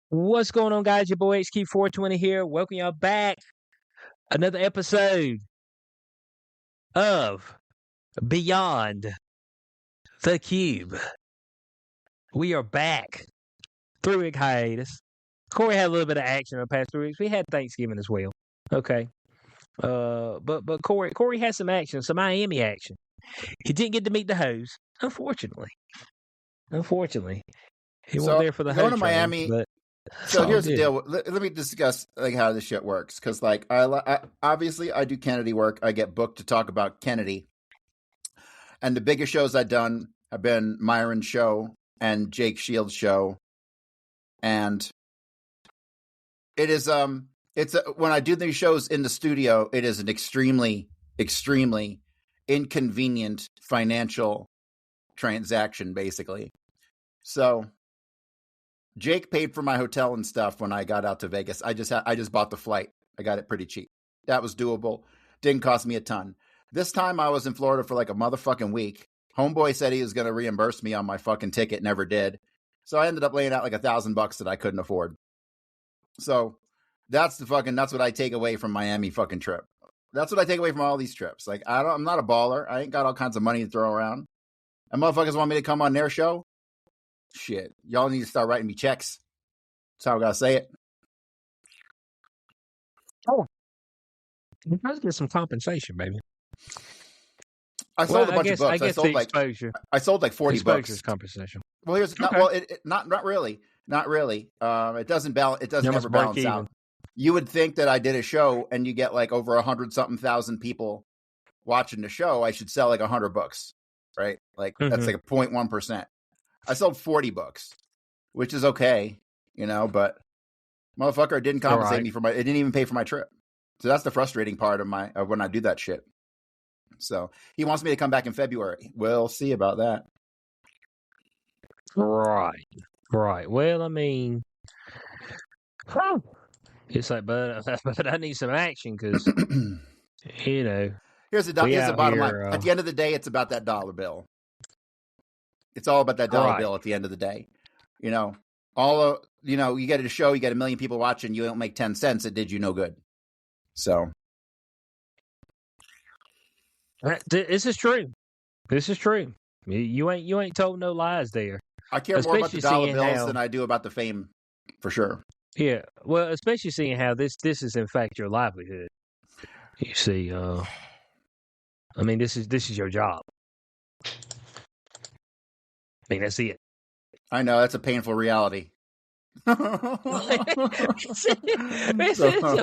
What's going on, guys? Your boy HQ420 here. Welcome y'all back. Another episode of Beyond the Cube. We are back. 3-week hiatus. Corey had a little bit of action in the past 3 weeks. We had Thanksgiving as well. Okay. But Corey had some action, some Miami action. He didn't get to meet the hoes, unfortunately. He wasn't there for the going hoe to training, Miami. but So here's the deal. Let me discuss how this shit works. Because I obviously I do Kennedy work. I get booked to talk about Kennedy, and the biggest shows I've done have been Myron's show and Jake Shields' show, and it is when I do these shows in the studio, it is an extremely inconvenient financial transaction, basically. So Jake paid for my hotel and stuff when I got out to Vegas. I just bought the flight. I got it pretty cheap. That was doable. Didn't cost me a ton. This time I was in Florida for like a motherfucking week. Homeboy said he was going to reimburse me on my fucking ticket. Never did. So I ended up laying out like $1,000 that I couldn't afford. So that's what I take away from Miami fucking trip. That's what I take away from all these trips. Like I'm not a baller. I ain't got all kinds of money to throw around. And motherfuckers want me to come on their show. Shit, y'all need to start writing me checks. That's how I gotta say it. Oh, you guys get some compensation, baby. I sold a bunch of books. I sold the exposure. I sold like 40 books. Compensation. Well, here's not really. It doesn't balance. It doesn't ever balance out. You would think that I did a show and you get like over 100-something thousand people watching the show. I should sell like 100 books, right? Like that's like a 0.1%. I sold 40 books, which is okay, but motherfucker didn't compensate me it didn't even pay for my trip. So that's the frustrating part of when I do that shit. So he wants me to come back in February. We'll see about that. Right. Well, I mean, it's like, but I need some action because, Here's the bottom line. At the end of the day, it's about that dollar bill. It's all about that dollar bill at the end of the day. You get a show, you get 1 million people watching, you don't make 10 cents, it did you no good. So. This is true. You ain't told no lies there. I care more about the dollar bills than I do about the fame, for sure. Yeah. Well, especially seeing how this is in fact your livelihood. You see, I mean, this is your job. I mean, that's it. I know, that's a painful reality. It's a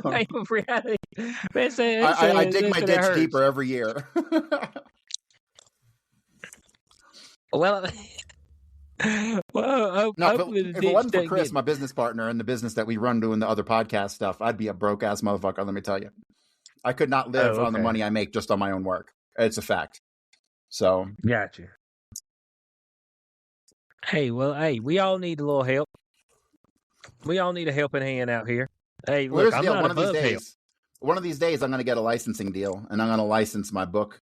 painful reality. I dig my ditch deeper every year. Well, if it wasn't for Chris, my business partner, and the business that we run doing the other podcast stuff, I'd be a broke-ass motherfucker, let me tell you. I could not live on the money I make just on my own work. It's a fact. So. Gotcha. Hey, we all need a little help. We all need a helping hand out here. Hey, look, I'm not above help. One of these days, I'm going to get a licensing deal, and I'm going to license my book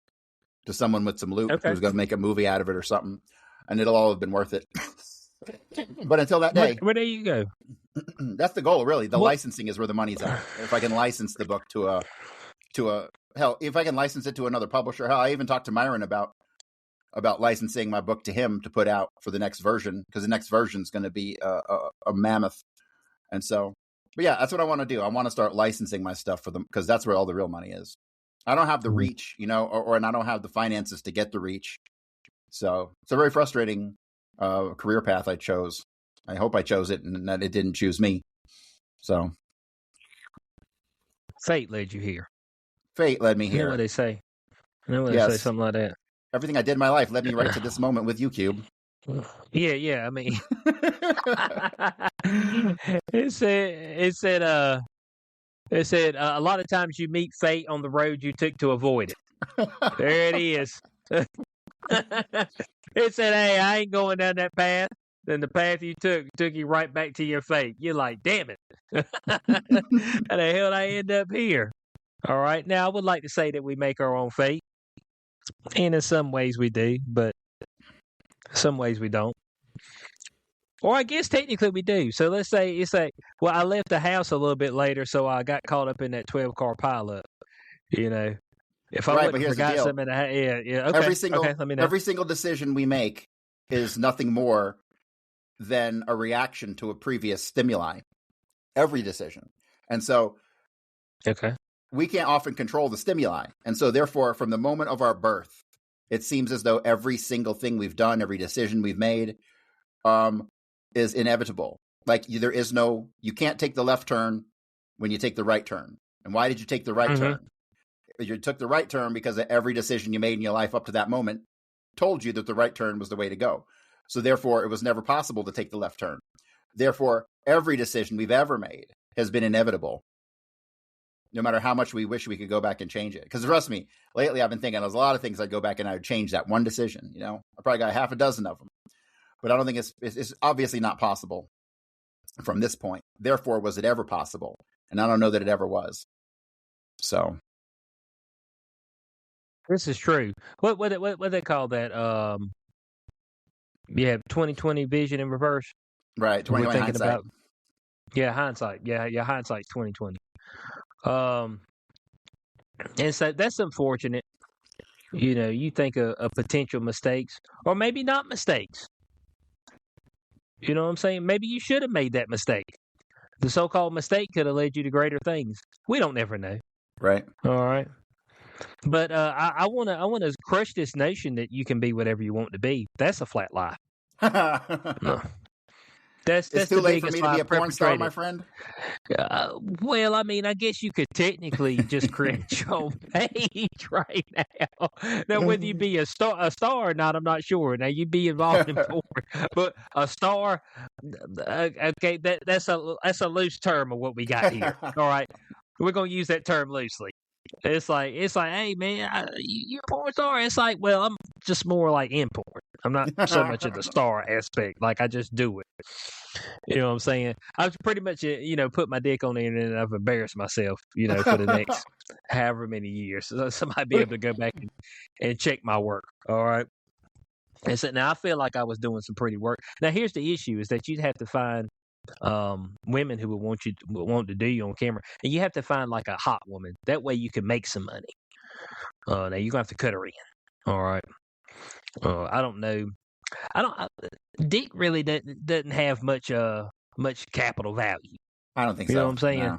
to someone with some loot who's going to make a movie out of it or something, and it'll all have been worth it. But until that day, where do you go? That's the goal, really. The licensing is where the money's at. If I can license the book if I can license it to another publisher, I even talked to Myron about licensing my book to him to put out for the next version, because the next version is going to be a mammoth. And so, but yeah, that's what I want to do. I want to start licensing my stuff for them, because that's where all the real money is. I don't have the reach, and I don't have the finances to get the reach. So it's a very frustrating career path I chose. I hope I chose it and that it didn't choose me. So. Fate led you here. Fate led me here. You know what they say. They say something like that. Everything I did in my life led me right to this moment with you, Cube. Yeah. I mean, it said a lot of times you meet fate on the road you took to avoid it. There it is. It said, "Hey, I ain't going down that path." Then the path you took you right back to your fate. You're like, "Damn it! How the hell did I end up here?" All right. Now, I would like to say that we make our own fate. And in some ways we do, but some ways we don't. Or I guess technically we do. So let's say it's like, well, I left the house a little bit later, so I got caught up in that 12-car pileup. You know, if I Right, but wouldn't have here's the forgot deal. something, yeah. Every Okay, single let me know. every single decision we make is nothing more than a reaction to a previous stimuli. Every decision. And so Okay. we can't often control the stimuli. And so therefore, from the moment of our birth, it seems as though every single thing we've done, every decision we've made, is inevitable. Like you can't take the left turn when you take the right turn. And why did you take the right turn? You took the right turn because every decision you made in your life up to that moment told you that the right turn was the way to go. So therefore, it was never possible to take the left turn. Therefore, every decision we've ever made has been inevitable, no matter how much we wish we could go back and change it. Because trust me, lately I've been thinking there's a lot of things I'd go back and I would change that one decision. You know, I probably got half a dozen of them, but I don't think it's obviously not possible from this point. Therefore, was it ever possible? And I don't know that it ever was. So This is true. What they call that? Yeah, 2020 vision in reverse. right, 2020 hindsight. About hindsight. Yeah, hindsight 2020. And so that's unfortunate. You know, you think of potential mistakes, or maybe not mistakes. You know what I'm saying? Maybe you should have made that mistake. The so-called mistake could have led you to greater things. We don't never know. Right. All right. But I wanna crush this notion that you can be whatever you want to be. That's a flat lie. No. That's it's too the late for biggest me to be lie a porn star, my perpetrated. friend. Well, I mean, I guess you could technically just create your own page right now. Now, whether you be a star or not, I'm not sure. Now, you be involved in porn, but a star, okay, that's a loose term of what we got here. All right, we're gonna use that term loosely. It's like, hey man, you're a porn star. It's like, well, I'm just more like in porn. I'm not so much of the star aspect. Like I just do it. You know what I'm saying? I've pretty much, put my dick on the internet and I've embarrassed myself, for the next however many years. So somebody be able to go back and check my work. All right. And so now I feel like I was doing some pretty work. Now here's the issue: is that you'd have to find women who would want to do you on camera, and you have to find like a hot woman. That way you can make some money. Now you're gonna have to cut her in. All right. I don't know. Dick really doesn't have much capital value. I don't think so. You know what I'm saying? No.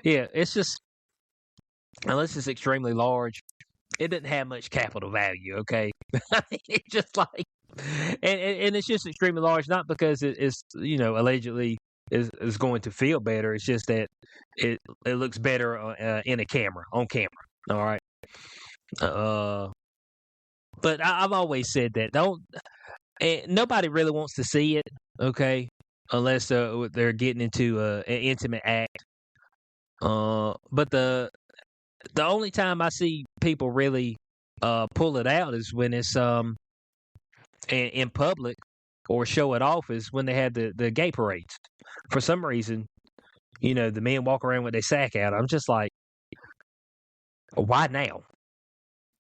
Yeah, it's just, unless it's extremely large, it doesn't have much capital value. Okay, it's just like, and it's just extremely large, not because it's allegedly is going to feel better. It's just that it looks better on camera. All right. But I've always said that nobody really wants to see it. Okay, unless they're getting into an intimate act. But the only time I see people really pull it out is when it's in public, or show it off is when they have the gay parades. For some reason, the men walk around with their sack out. I'm just like, why now?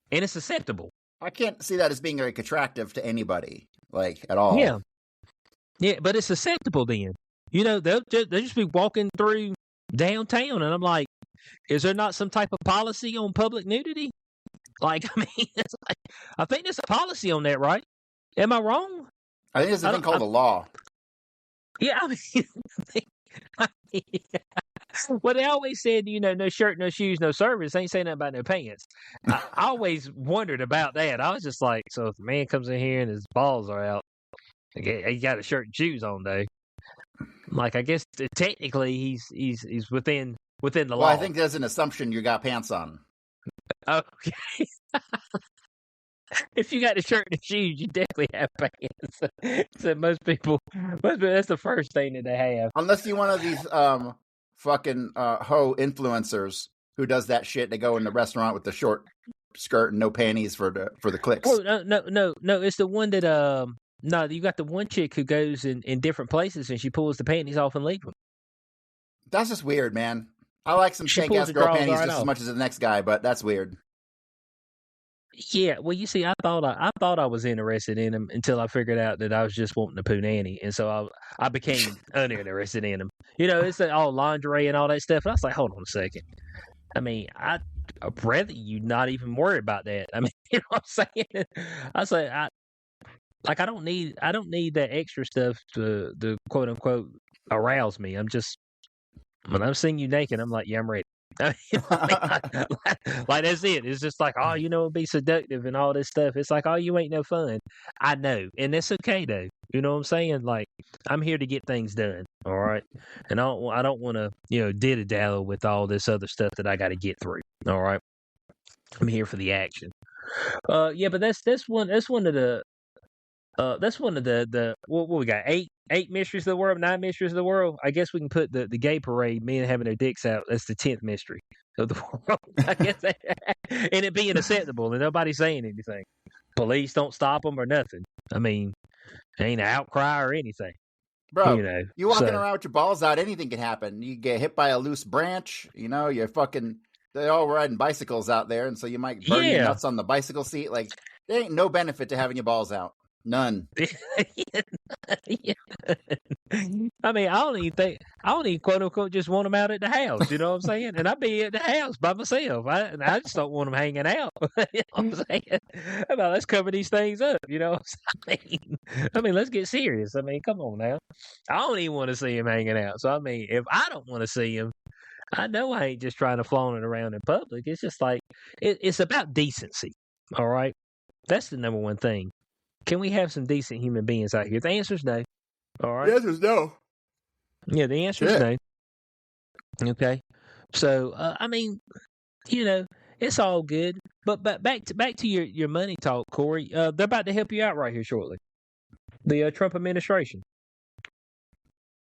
And it's acceptable. I can't see that as being very attractive to anybody, like at all. Yeah, but it's acceptable then. They'll just be walking through downtown, and I'm like, is there not some type of policy on public nudity? Like, I mean, it's like, I think there's a policy on that, right? Am I wrong? I think there's a thing called a law. Yeah, I mean, well, they always said, no shirt, no shoes, no service. Ain't saying nothing about no pants. I always wondered about that. I was just like, so if the man comes in here and his balls are out, he got a shirt and shoes on, though. Like, I guess technically he's within the law. Well, I think there's an assumption you got pants on. Okay. If you got the shirt and the shoes, you definitely have pants. So most people, that's the first thing that they have. Unless you're one of these fucking hoe influencers who does that shit. They go in the restaurant with the short skirt and no panties for the clicks. Oh, no. It's the one that no, you got the one chick who goes in different places and she pulls the panties off and leaves them. That's just weird, man. I like some shank ass girl panties just as much as the next guy, but that's weird. Yeah, well, you see, I thought I was interested in him until I figured out that I was just wanting to poo nanny, and so I became uninterested in him. It's all lingerie and all that stuff. And I was like, hold on a second. I mean, I'd rather you not even worry about that. I mean, you know what I'm saying? I say, I don't need that extra stuff to quote unquote arouse me. When I'm seeing you naked, I'm like, yeah, I'm ready. Like that's it. It's just like, oh, it'd be seductive and all this stuff. It's like, oh, you ain't no fun. I know, and that's okay though. You know what I'm saying? Like, I'm here to get things done. All right, and I don't want to dilly dally with all this other stuff that I got to get through. All right, I'm here for the action. Yeah, but that's one of the what we got, eight mysteries of the world, 9 mysteries of the world. I guess we can put the gay parade, men having their dicks out. That's the 10th mystery of the world. I guess, and it being acceptable and nobody saying anything. Police don't stop them or nothing. I mean, ain't an outcry or anything. Bro, you walking around with your balls out, anything can happen. You get hit by a loose branch. You're fucking. They're all riding bicycles out there, and so you might burn your nuts on the bicycle seat. Like, there ain't no benefit to having your balls out. None. I mean, I don't even quote unquote just want them out at the house. You know what I'm saying? And I'd be at the house by myself. I just don't want them hanging out. You know what I'm saying? Let's cover these things up. I mean, let's get serious. I mean, come on now. I don't even want to see him hanging out. So I mean, if I don't want to see him, I know I ain't just trying to flaunt it around in public. It's just like it's about decency. All right, that's the number one thing. Can we have some decent human beings out here? The answer is no. All right. The answer is no. Yeah, the answer is no. Okay. So, I mean, it's all good. But back to your money talk, Corey. They're about to help you out right here shortly. The Trump administration.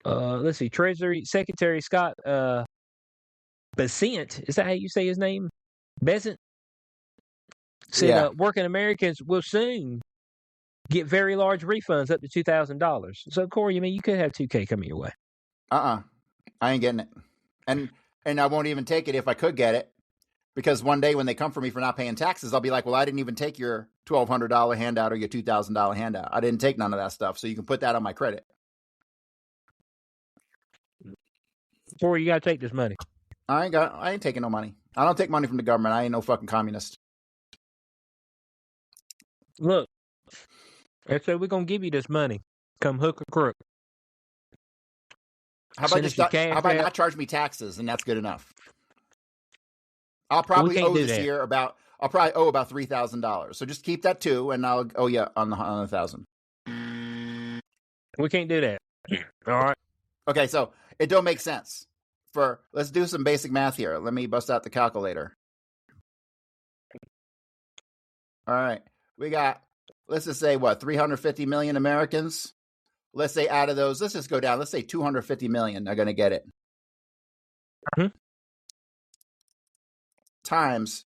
Let's see, Treasury Secretary Scott Bessent. Is that how you say his name? Bessent said working Americans will soon get very large refunds up to $2,000. So, Corey, you could have $2K coming your way. I ain't getting it, and I won't even take it if I could get it, because one day when they come for me for not paying taxes, I'll be like, well, I didn't even take your $1,200 handout or your $2,000 handout. I didn't take none of that stuff, so you can put that on my credit. Corey, you gotta take this money. I ain't taking no money. I don't take money from the government. I ain't no fucking communist. Look. And so we're going to give you this money. Come hook or crook. How about not charge me taxes, and that's good enough? I'll probably owe this year about $3,000. So just keep that too, and I'll owe you on the 1,000. We can't do that. All right. Okay, so it don't make sense. Let's do some basic math here. Let me bust out the calculator. All right. We got, let's just say, 350 million Americans? Let's say out of those, let's just go down. Let's say 250 million are going to get it. Mm-hmm. Times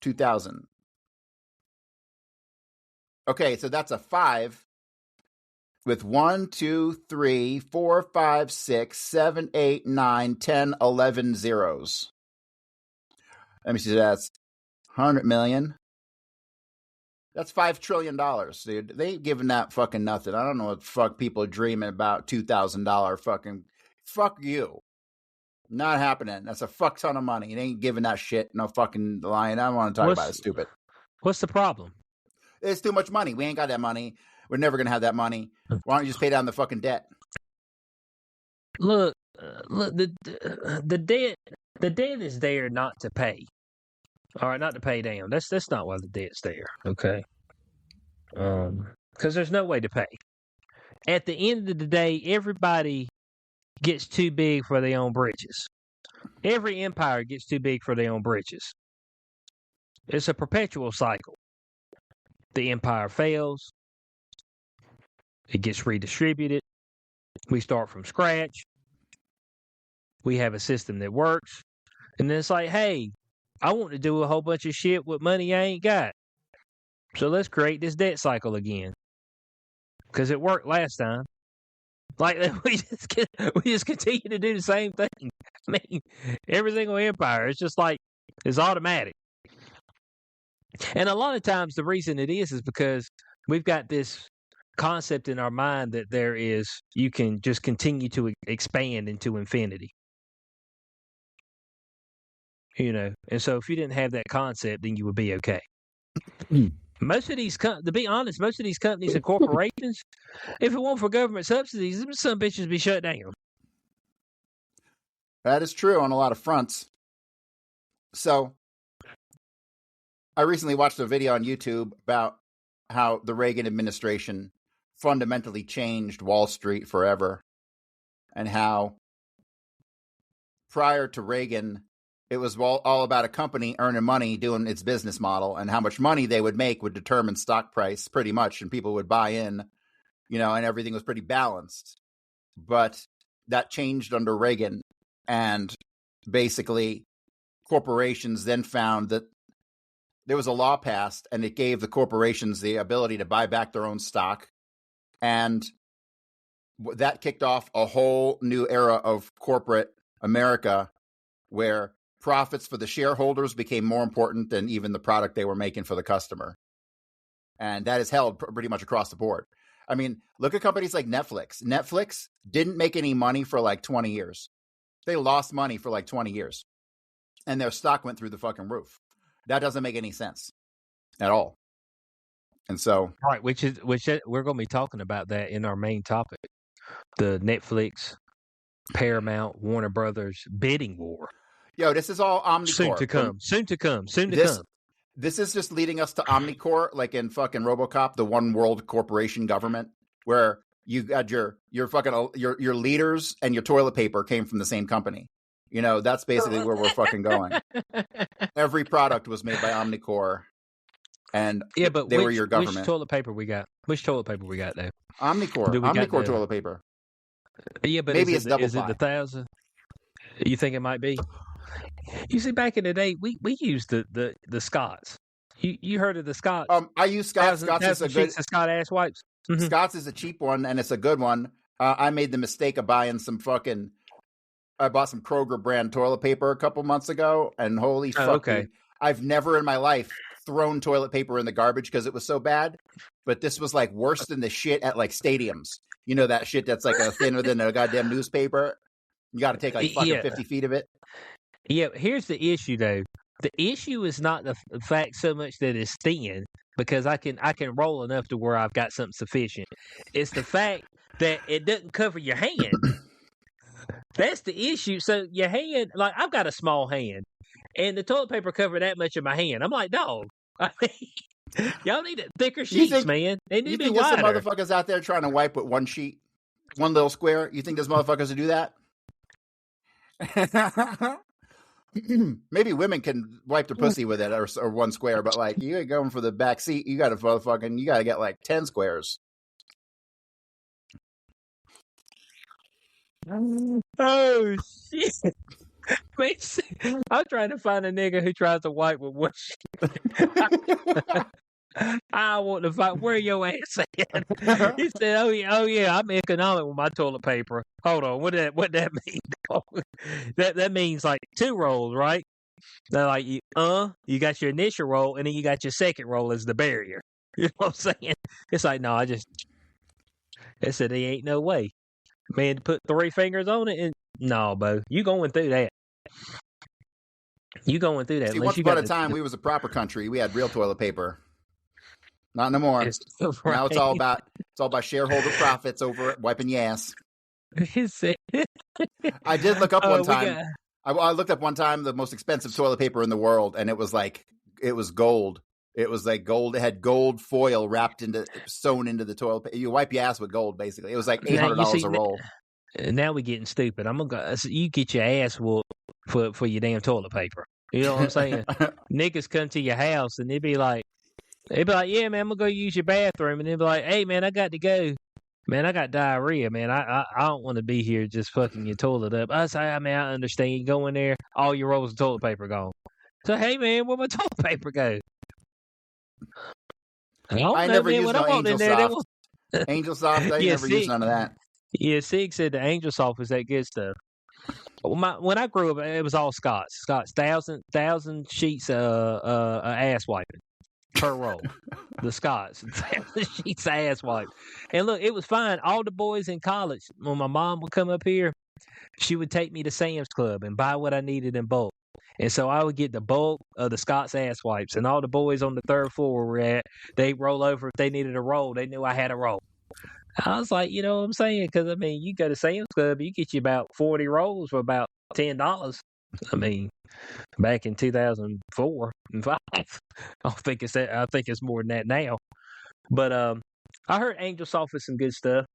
2,000. Okay, so that's a 5 with 1, 2, 3, 4, 5, 6, 7, 8, 9, 10, 11 zeros. Let me see, that's 100 million. That's $5 trillion, dude. They ain't giving that fucking nothing. I don't know what the fuck people are dreaming about $2,000 fucking. Fuck you. Not happening. That's a fuck ton of money. It ain't giving that shit no fucking line. I don't want to talk about it. Stupid. What's the problem? It's too much money. We ain't got that money. We're never going to have that money. Why don't you just pay down the fucking debt? Look, the debt is there not to pay. All right, not to pay down. That's not why the debt's there. Okay. Because there's no way to pay. At the end of the day, everybody gets too big for their own britches. Every empire gets too big for their own britches. It's a perpetual cycle. The empire fails. It gets redistributed. We start from scratch. We have a system that works. And then it's like, hey, I want to do a whole bunch of shit with money I ain't got. So let's create this debt cycle again. Because it worked last time. Like, we just continue to do the same thing. I mean, every single empire, it's just like, it's automatic. And a lot of times the reason it is because we've got this concept in our mind that you can just continue to expand into infinity. And so if you didn't have that concept, then you would be okay. Most of these, to be honest, most of these companies and corporations, if it weren't for government subsidies, some bitches be shut down. That is true on a lot of fronts. So, I recently watched a video on YouTube about how the Reagan administration fundamentally changed Wall Street forever, and how prior to Reagan, it was all about a company earning money doing its business model, and how much money they would make would determine stock price pretty much, and people would buy in, and everything was pretty balanced. But that changed under Reagan, and basically corporations then found that there was a law passed, and it gave the corporations the ability to buy back their own stock. And that kicked off a whole new era of corporate America, where profits for the shareholders became more important than even the product they were making for the customer. And that is held pretty much across the board. I mean, look at companies like Netflix. Netflix didn't make any money for like 20 years. They lost money for like 20 years. And their stock went through the fucking roof. That doesn't make any sense at all. And so, right, which we're going to be talking about that in our main topic, the Netflix, Paramount, Warner Brothers bidding war. Yo, this is all Omnicorp. Soon to come. This is just leading us to Omnicorp, like in fucking RoboCop, the one world corporation government, where you got your fucking your leaders and your toilet paper came from the same company. That's basically where we're fucking going. Every product was made by Omnicorp, and but they were your government. Which toilet paper we got? Which toilet paper we got, though? Omnicorp toilet paper. Yeah, but maybe it's double. Is it the 1,000? You think it might be? You see, back in the day, we used the Scots. You heard of the Scots? I use Scots. Scots is a good Scott ass wipes. Mm-hmm. Scots is a cheap one, and it's a good one. I made the mistake of buying I bought some Kroger brand toilet paper a couple months ago, and holy fuck, okay. I've never in my life thrown toilet paper in the garbage because it was so bad. But this was like worse than the shit at like stadiums. That shit that's like thinner than a goddamn newspaper. You got to take like fucking 50 feet of it. Yeah, here's the issue though. The issue is not the fact so much that it's thin, because I can roll enough to where I've got something sufficient. It's the fact that it doesn't cover your hand. That's the issue. So your hand, like I've got a small hand, and the toilet paper covered that much of my hand. I'm like, dog. I mean, y'all need thicker sheets, man. They need to be wider. There's some motherfuckers out there trying to wipe with one sheet, one little square? You think there's motherfuckers who do that? Maybe women can wipe their pussy with it or one square, but like you ain't going for the back seat. You got to get like 10 squares. Oh shit! I'm trying to find a nigga who tries to wipe with one sheet. I want to find where your ass at. He said, "Oh yeah, I'm economic with my toilet paper." Hold on, what that mean? that means like 2 rolls, right? They're like you got your initial roll, and then you got your second roll as the barrier. You know what I'm saying? It's like no, I said there ain't no way, man. To put 3 fingers on it, and no, Bo, you going through that. You going through that? See, once upon a time, we was a proper country. We had real toilet paper. Not no more. Right. Now it's all about shareholder profits over wiping your ass. I did look up one time. I looked up one time the most expensive toilet paper in the world, and it was gold. It was like gold. It had gold foil sewn into the toilet paper. You wipe your ass with gold, basically. It was like $800 a roll. Now we're getting stupid. I'm gonna go. You get your ass whooped for your damn toilet paper. You know what I'm saying? Niggas come to your house and they'd be like, yeah, man, I'm going to go use your bathroom. And they'd be like, hey, man, I got to go. Man, I got diarrhea, man. I don't want to be here just fucking your toilet up. I say, I mean, I understand. You go in there, all your rolls of toilet paper gone. So, hey, man, where my toilet paper go? I never used no Angel Soft. Angel Soft, I never used none of that. Yeah, Sig said the Angel Soft was that good stuff. When I grew up, it was all Scots. 1,000 sheets of ass wiping. per roll. The Scots, sheets of ass wipes. And look, it was fine. All the boys in college, when my mom would come up here, she would take me to Sam's Club and buy what I needed in bulk. And so I would get the bulk of the Scott's ass wipes. And all the boys on the third floor were at, they'd roll over if they needed a roll. They knew I had a roll. I was like, you know what I'm saying? Because, I mean, you go to Sam's Club, you get you about 40 rolls for about $10. I mean, back in 2004 and 5. I think it's more than that now. But I heard Angel's offered some good stuff.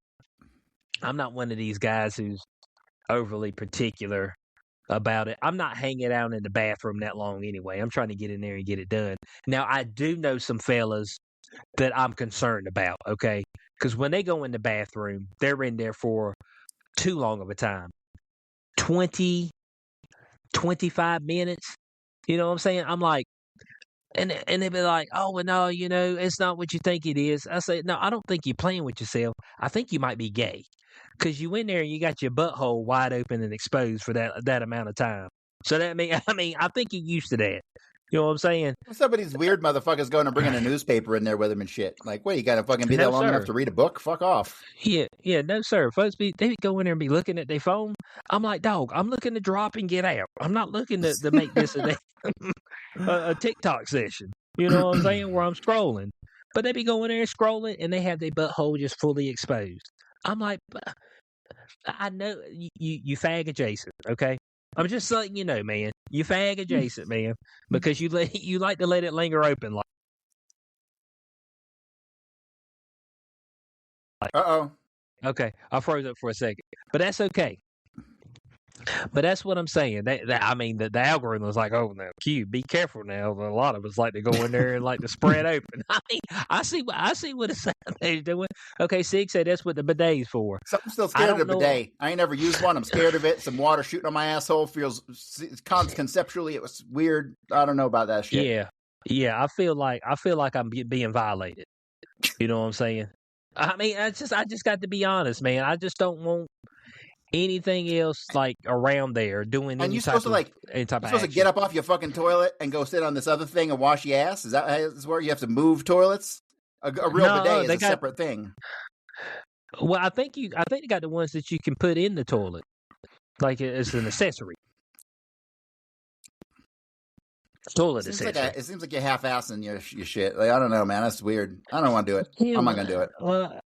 I'm not one of these guys who's overly particular about it. I'm not hanging out in the bathroom that long anyway. I'm trying to get in there and get it done. Now, I do know some fellas that I'm concerned about, okay? Because when they go in the bathroom, they're in there for too long of a time. 20, 25 minutes. You know what I'm saying? I'm like, and they'd be like, oh, well, no, you know, it's not what you think it is. I say, no, I don't think you're playing with yourself. I think you might be gay. Because you in there and you got your butthole wide open and exposed for that amount of time. So that I think you're used to that. You know what I'm saying? Some of these weird motherfuckers going and bringing a newspaper in there with them and shit. Like, what, you got to fucking be there long enough to read a book? Fuck off. Yeah, no, sir. Folks, they go in there and be looking at their phone. I'm like, dog, I'm looking to drop and get out. I'm not looking to make this a TikTok session. You know what I'm saying? Where I'm scrolling. But they be going there and scrolling, and they have their butthole just fully exposed. I'm like, I know you fag adjacent, okay? I'm just letting you know, man. You fag adjacent, man, because you like to let it linger open. Like, Uh-oh. Okay, I froze up for a second, but that's okay. But that's what I'm saying. I mean, the algorithm was like, oh, now, Q, be careful now. A lot of us like to go in there and like to spread open. I mean, I see what it's doing. Okay, Sig said that's what the bidet's for. So I'm still scared of the bidet. I ain't never used one. I'm scared of it. Some water shooting on my asshole feels conceptually it was weird. I don't know about that shit. Yeah. I feel like I'm being violated. You know what I'm saying? I mean, I just got to be honest, man. I just don't want anything else like around there doing and you're supposed to get up off your fucking toilet and go sit on this other thing and wash your ass? Is that how this works? You have to move toilets? A real bidet is a separate thing. Well, I think they got the ones that you can put in the toilet, like it's an accessory. Toilet accessory. It seems like you're half-assing your shit. Like, I don't know, man. That's weird. I don't want to do it. I'm not gonna do it. Well,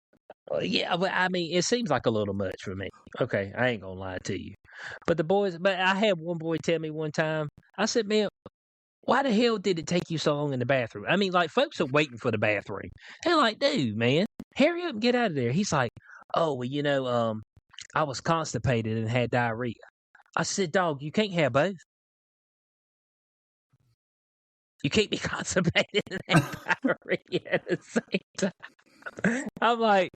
yeah, but I mean, it seems like a little much for me. Okay, I ain't gonna lie to you. But I had one boy tell me one time, I said, man, why the hell did it take you so long in the bathroom? I mean, like, folks are waiting for the bathroom. They're like, dude, man, hurry up and get out of there. He's like, oh, well, you know, I was constipated and had diarrhea. I said, dog, you can't have both. You can't be constipated and have diarrhea at the same time. I'm like,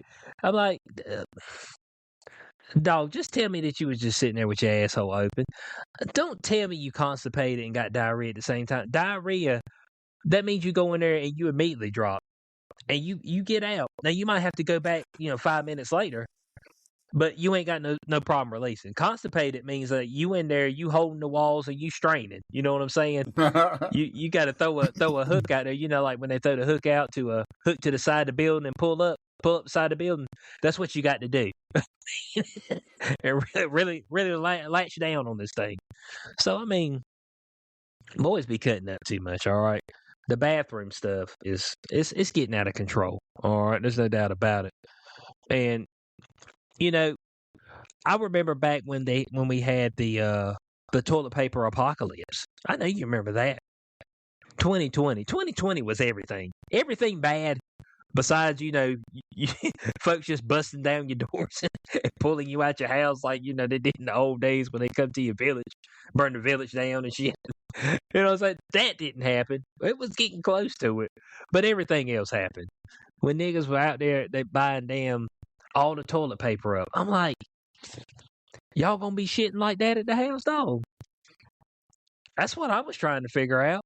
dog, just tell me that you was just sitting there with your asshole open. Don't tell me you constipated and got diarrhea at the same time. Diarrhea, that means you go in there and you immediately drop. And you get out. Now, you might have to go back, 5 minutes later, but you ain't got no problem releasing. Constipated means that you in there, you holding the walls and you straining. You know what I'm saying? you got to throw a hook out there. Like when they throw the hook out to a hook to the side of the building and pull up the side of the building. That's what you got to do. And really latch down on this thing. So, I mean, boys be cutting up too much, all right? The bathroom stuff it's getting out of control, all right? There's no doubt about it. And, I remember back when we had the toilet paper apocalypse. I know you remember that. 2020 was everything. Everything bad. Besides, folks just busting down your doors and pulling you out your house like, they did in the old days when they come to your village, burn the village down and shit. It's like, that didn't happen. It was getting close to it. But everything else happened. When niggas were out there, they buying damn all the toilet paper up. I'm like, y'all gonna be shitting like that at the house, dog? That's what I was trying to figure out.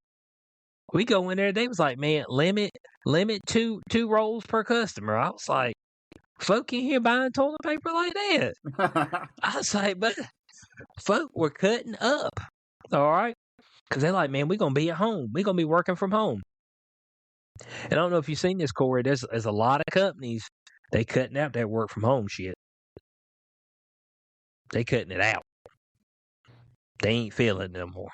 We go in there, they was like, man, limit two rolls per customer. I was like, folk in here buying toilet paper like that. I was like, but folk were cutting up, all right? Because they're like, man, we're going to be at home. We're going to be working from home. And I don't know if you've seen this, Corey. There's a lot of companies, they cutting out that work from home shit. They cutting it out. They ain't feeling it no more.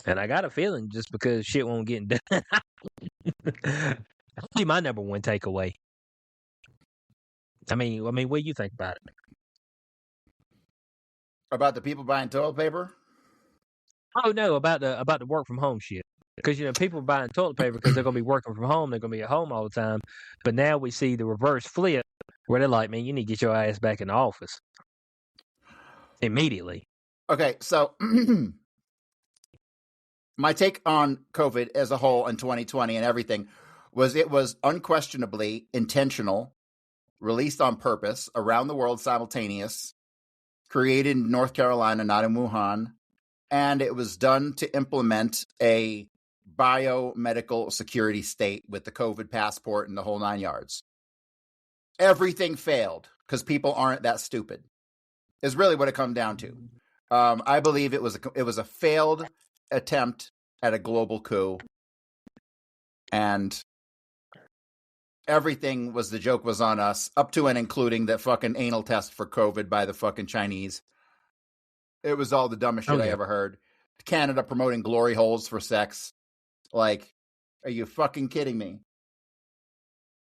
And I got a feeling just because shit won't get done. That'll be my number one takeaway. I mean, what do you think about it? About the people buying toilet paper? Oh no, about the work from home shit. Because people are buying toilet paper because they're gonna be working from home. They're gonna be at home all the time. But now we see the reverse flip, where they're like, "Man, you need to get your ass back in the office immediately." Okay, so my take on COVID as a whole in 2020 and everything was it was unquestionably intentional, released on purpose, around the world simultaneous, created in North Carolina, not in Wuhan, and it was done to implement a biomedical security state with the COVID passport and the whole 9 yards. Everything failed because people aren't that stupid, is really what it comes down to. I believe it was a failed attempt at a global coup, and everything was the joke was on us, up to and including that fucking anal test for COVID by the fucking Chinese. It was all the dumbest shit I ever heard. Canada promoting glory holes for sex. Like, are you fucking kidding me?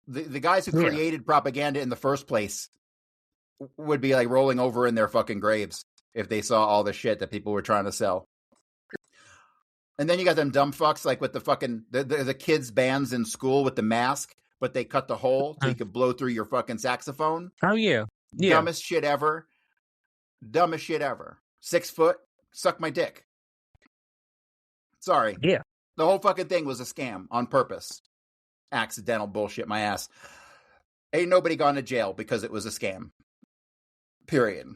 The guys who created propaganda in the first place would be like rolling over in their fucking graves if they saw all the shit that people were trying to sell. And then you got them dumb fucks like with the fucking the kids' bands in school with the mask, but they cut the hole so you could blow through your fucking saxophone. Oh yeah. Dumbest shit ever. 6 foot, suck my dick. Sorry. Yeah. The whole fucking thing was a scam on purpose. Accidental bullshit my ass. Ain't nobody gone to jail because it was a scam. Period.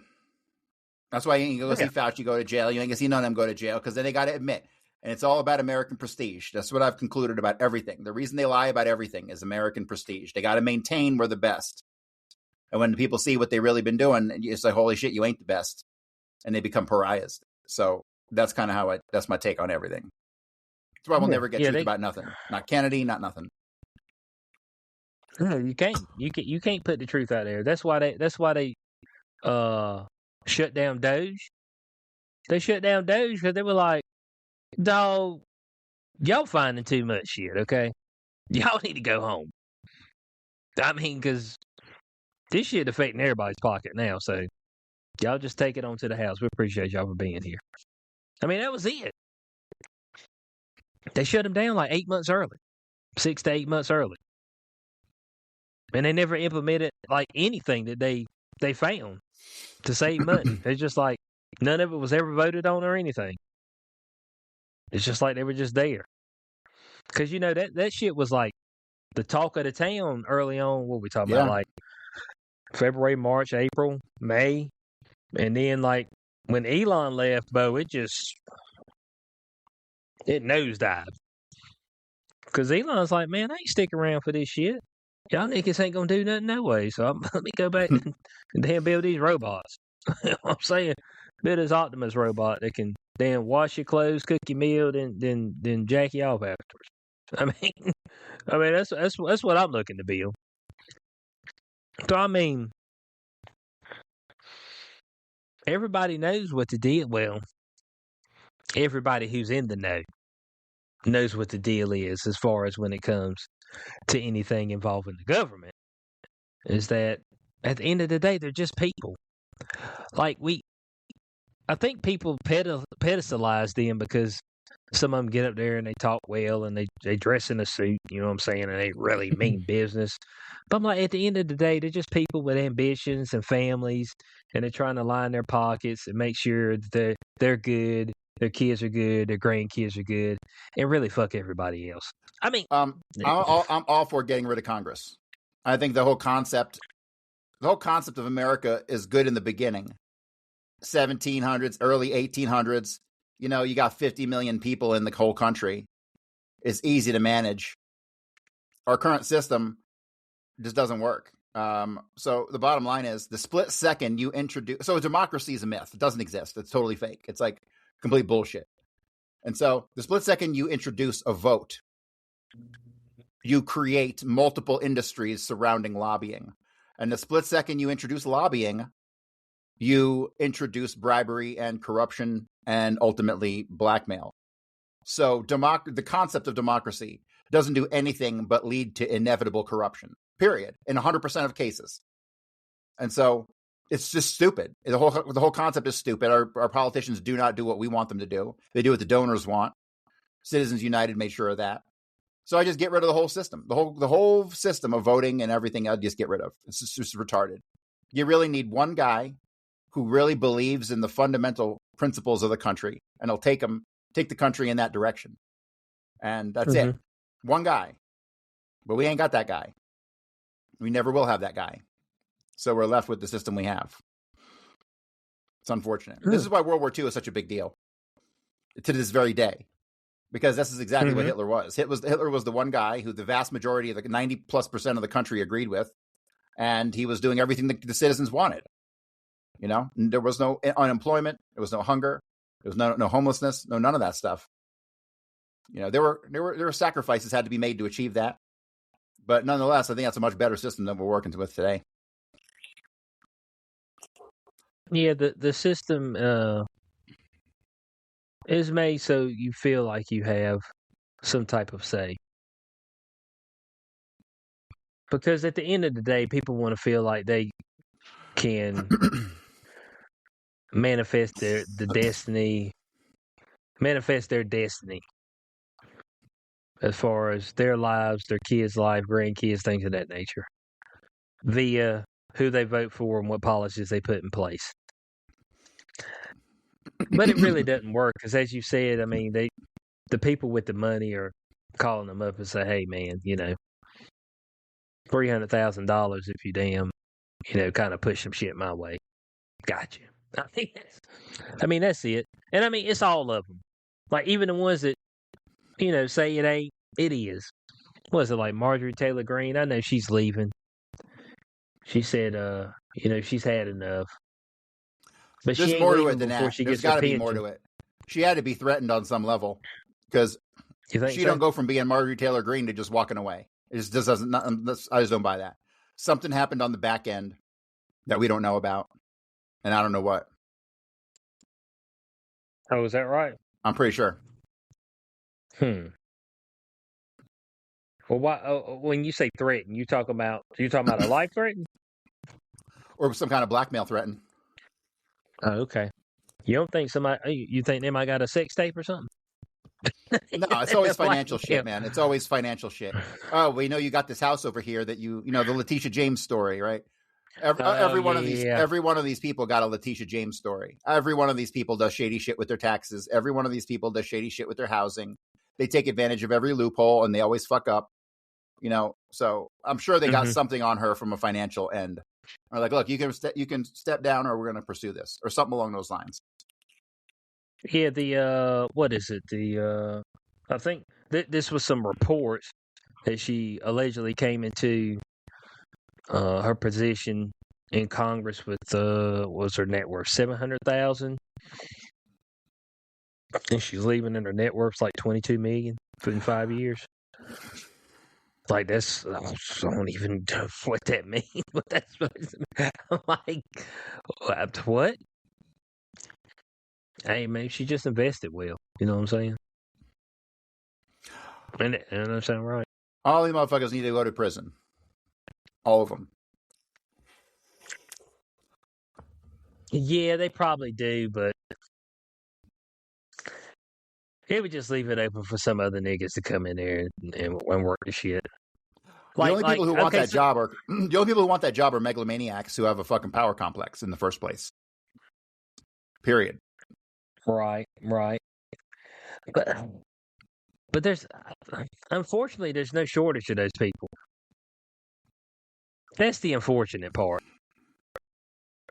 That's why you ain't gonna see Fauci go to jail. You ain't gonna see none of them go to jail because then they got to admit. And it's all about American prestige. That's what I've concluded about everything. The reason they lie about everything is American prestige. They got to maintain we're the best. And when people see what they've really been doing, it's like, holy shit, you ain't the best. And they become pariahs. So that's kind of that's my take on everything. That's why we'll never get truth about nothing. Not Kennedy, not nothing. No, you can't. You can't put the truth out there. That's why they shut down Doge. They shut down Doge because they were like, dog, y'all finding too much shit, okay? Y'all need to go home. I mean, because this shit affecting everybody's pocket now, so y'all just take it on to the house. We appreciate y'all for being here. I mean, that was it. They shut them down like 8 months early, 6 to 8 months early. And they never implemented like anything that they found to save money. It's just like none of it was ever voted on or anything. It's just like they were just there. Because, that shit was like the talk of the town early on. What we talking about? Like February, March, April, May. And then like when Elon left, Bo, it nosedived. Because Elon's like, man, I ain't sticking around for this shit. Y'all niggas ain't going to do nothing no way. So let me go back and damn build these robots. You know what I'm saying? Build this Optimus robot that can then wash your clothes, cook your meal, then jack you off afterwards. I mean that's what I'm looking to build. So I mean, everybody knows what the deal. Well, everybody who's in the know knows what the deal is as far as when it comes to anything involving the government. Is that at the end of the day, they're just people. Like I think people pedestalize them because some of them get up there and they talk well and they dress in a suit, you know what I'm saying, and they really mean business. But I'm like, at the end of the day, they're just people with ambitions and families, and they're trying to line their pockets and make sure that they're good, their kids are good, their grandkids are good, and really fuck everybody else. I mean, I'm all for getting rid of Congress. I think the whole concept of America is good in the beginning. 1700s, early 1800s. You got 50 million people in the whole country. It's easy to manage. Our current system just doesn't work. So the bottom line is the split second you introduce. So democracy is a myth. It doesn't exist. It's totally fake. It's like complete bullshit. And so the split second you introduce a vote you create multiple industries surrounding lobbying. And the split second you introduce lobbying, you introduce bribery and corruption and ultimately blackmail. So the concept of democracy doesn't do anything but lead to inevitable corruption, period, in 100% of cases. And so it's just stupid. The whole concept is stupid. Our politicians do not do what we want them to do. They do what the donors want. Citizens United made sure of that. So I just get rid of the whole system. The whole system of voting and everything I just get rid of. It's just retarded. You really need one guy who really believes in the fundamental principles of the country, and he'll take the country in that direction. And that's it. One guy. But we ain't got that guy. We never will have that guy. So we're left with the system we have. It's unfortunate. This is why World War II is such a big deal to this very day. Because this is exactly what Hitler was. Hitler was the one guy who the vast majority of the 90+% of the country agreed with. And he was doing everything the citizens wanted. You know, there was no unemployment. There was no hunger. There was no homelessness. No, none of that stuff. You know, there were sacrifices had to be made to achieve that. But nonetheless, I think that's a much better system than we're working with today. Yeah, the system is made so you feel like you have some type of say. Because at the end of the day, people want to feel like they can manifest their destiny as far as their lives, their kids' life, grandkids, things of that nature, via who they vote for and what policies they put in place. But it really doesn't work because, as you said, I mean, the people with the money are calling them up and say, "Hey, man, you know, $300,000 if you damn, you know, kind of push some shit my way. Gotcha." I mean, that's it. And I mean, it's all of them. Like, even the ones that, you know, say it ain't, it is. What is it, like Marjorie Taylor Greene? I know she's leaving. She said, you know, she's had enough. But there's she ain't more to leaving it than before that. she There's gets her got to be pension. more to it. She had to be threatened on some level because she don't go from being Marjorie Taylor Greene to just walking away. It just doesn't. I just don't buy that. Something happened on the back end that we don't know about, and I don't know what. Oh, is that right? I'm pretty sure. Well, why? When you say threaten, you talking about a life threaten? Or some kind of blackmail threaten. Oh, okay. You don't think you think they might got a sex tape or something? No, it's always financial shit, man. It's always financial shit. Oh, we know you got this house over here that you know, the Letitia James story, right? Every one of these people got a Letitia James story. Every one of these people does shady shit with their taxes. Every one of these people does shady shit with their housing. They take advantage of every loophole and they always fuck up. You know, so I'm sure they got something on her from a financial end. Or like, look, you can step down, or we're going to pursue this, or something along those lines. Yeah, the what is it? I think this was some reports that she allegedly came into her position in Congress with what was her net worth, $700,000, and she's leaving, and her net worth's like $22 million in 5 years. Like, that's, I don't even know what that means. But that's what I'm like, what? Hey, man, she just invested well. You know what I'm saying? And that sound right. All these motherfuckers need to go to prison. All of them. Yeah, they probably do, but it would just leave it open for some other niggas to come in there and work the shit. The only people who want that job are megalomaniacs who have a fucking power complex in the first place. Period. Right. But unfortunately, there's no shortage of those people. That's the unfortunate part.